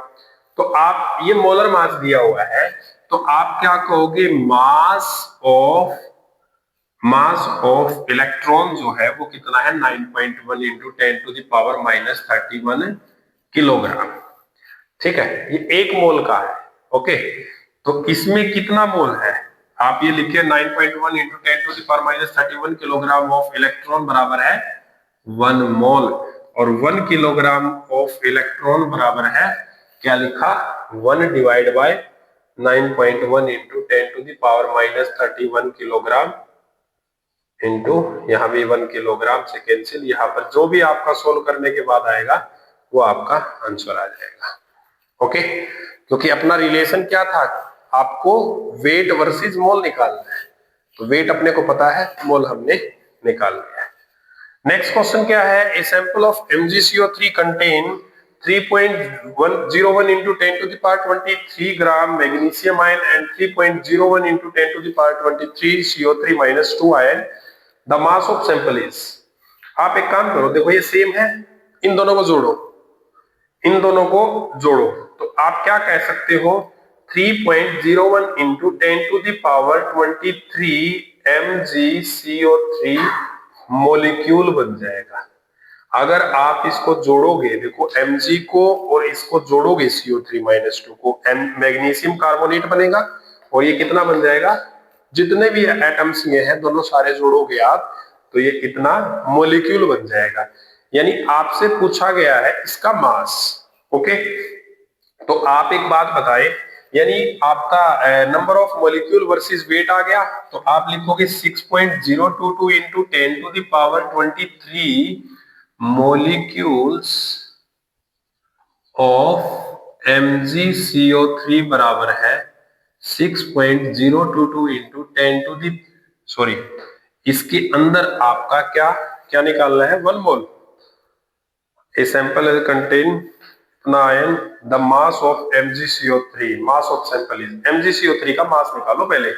तो आप ये मोलर मास दिया हुआ है, तो आप क्या कहोगे, मास ऑफ इलेक्ट्रॉन जो है वो कितना है, 9.1 into 10 to the power minus 31 kilogram, ठीक है। ये 1 मोल का है। ओके, तो इसमें कितना मोल है, आप ये लिखिए 9.1 into 10 to the power minus 31 kilogram of electron बराबर है 1 मोल, और 1 किलोग्राम ऑफ इलेक्ट्रॉन बराबर है, क्या लिखा, 1 divide by 9.1 into 10 to the power minus 31 kilogram into यहाँ भी 1 किलोग्राम से कैंसिल, यहाँ पर जो भी आपका सोल्व करने के बाद आएगा वो आपका आंसर आ जाएगा। ओके, क्योंकि अपना रिलेशन क्या था, आपको वेट वर्सेस मोल निकालना है, तो वेट अपने को पता है, मोल हमने निकाल लिया है। नेक्स्ट क्वेश्चन क्या है, a sample of MgCO3 contain 3.01 into 10 to the power 23 gram magnesium ion and 3.01 into 10 to the power 23 CO3 minus 2 ion. The mass of sample is, आप एक काम करो, देखो ये सेम है, इन दोनों को जोड़ो, इन दोनों को जोड़ो, तो आप क्या कह सकते हो, 3.01 into 10 to the power 23 MgCO3 molecule बन जाएगा। अगर आप इसको जोड़ोगे, देखो Mg को और इसको जोड़ोगे CO3 माइनस 2 को, मैग्नीशियम कार्बोनेट बनेगा, और ये कितना बन जाएगा, जितने भी एटम्स ये हैं दोनों सारे जोड़ोगे आप, तो ये कितना मोलिक्यूल बन जाएगा। यानी आपसे पूछा गया है इसका मास। ओके, तो आप एक बात बताएं, यानी आपका number of molecule versus weight आ गया, तो आप लिखोगे 6.022 into 10 to the power 23 molecules of MgCO3 बराबर है 6.022 इंटू 10 टू दी, सॉरी, इसके अंदर आपका क्या क्या निकालना है, 1 mole. A sample contain ion, the mass of MgCO3, mass of sample is, MgCO3 का मास निकालो पहले,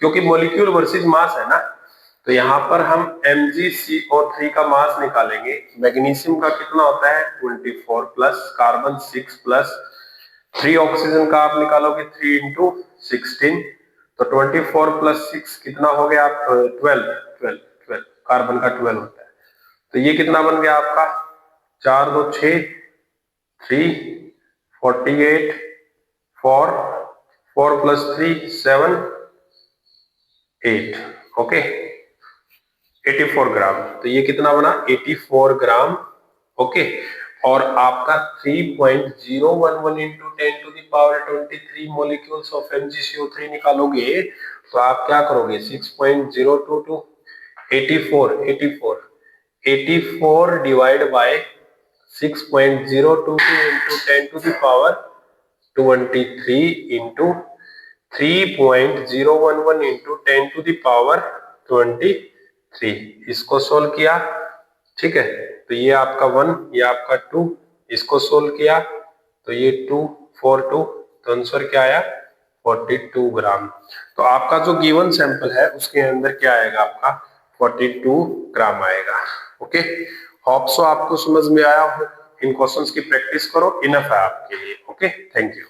क्योंकि मॉलिक्यूल वर्सेस मास है ना, तो यहाँ पर हम MgCO3 का मास निकालेंगे। मैग्नीशियम का कितना होता है 24 प्लस, कार्बन 6 प्लस, 3 ऑक्सीजन का आप निकालोगे 3 इंटू 16, तो 24 प्लस 6 कितना हो गया, आप 12, कार्बन का 12 होता है, तो ये कितना बन गया आपका, 4 2 6, 3 48, 4 प्लस 3 7 8, ओके, 84 ग्राम, तो ये कितना बना 84 ग्राम। ओके, और आपका 3.011 into 10 to the power 23 molecules of MgCO3 निकालोगे, तो आप क्या करोगे 6.022 84 divide by 6.022 into 10 to the power 23 into 3.011 into 10 to the power 23, इसको सोल्व किया, ठीक है, तो ये आपका 1, ये आपका 2, इसको सोल्व किया तो ये 2 4 2, तो आंसर क्या आया 42 ग्राम। तो आपका जो गिवन सैंपल है उसके अंदर क्या आएगा, आपका 42 ग्राम आएगा। ओके, होप सो आपको समझ में आया हो। इन क्वेश्चंस की प्रैक्टिस करो, इनफ है आपके लिए। Okay, thank you.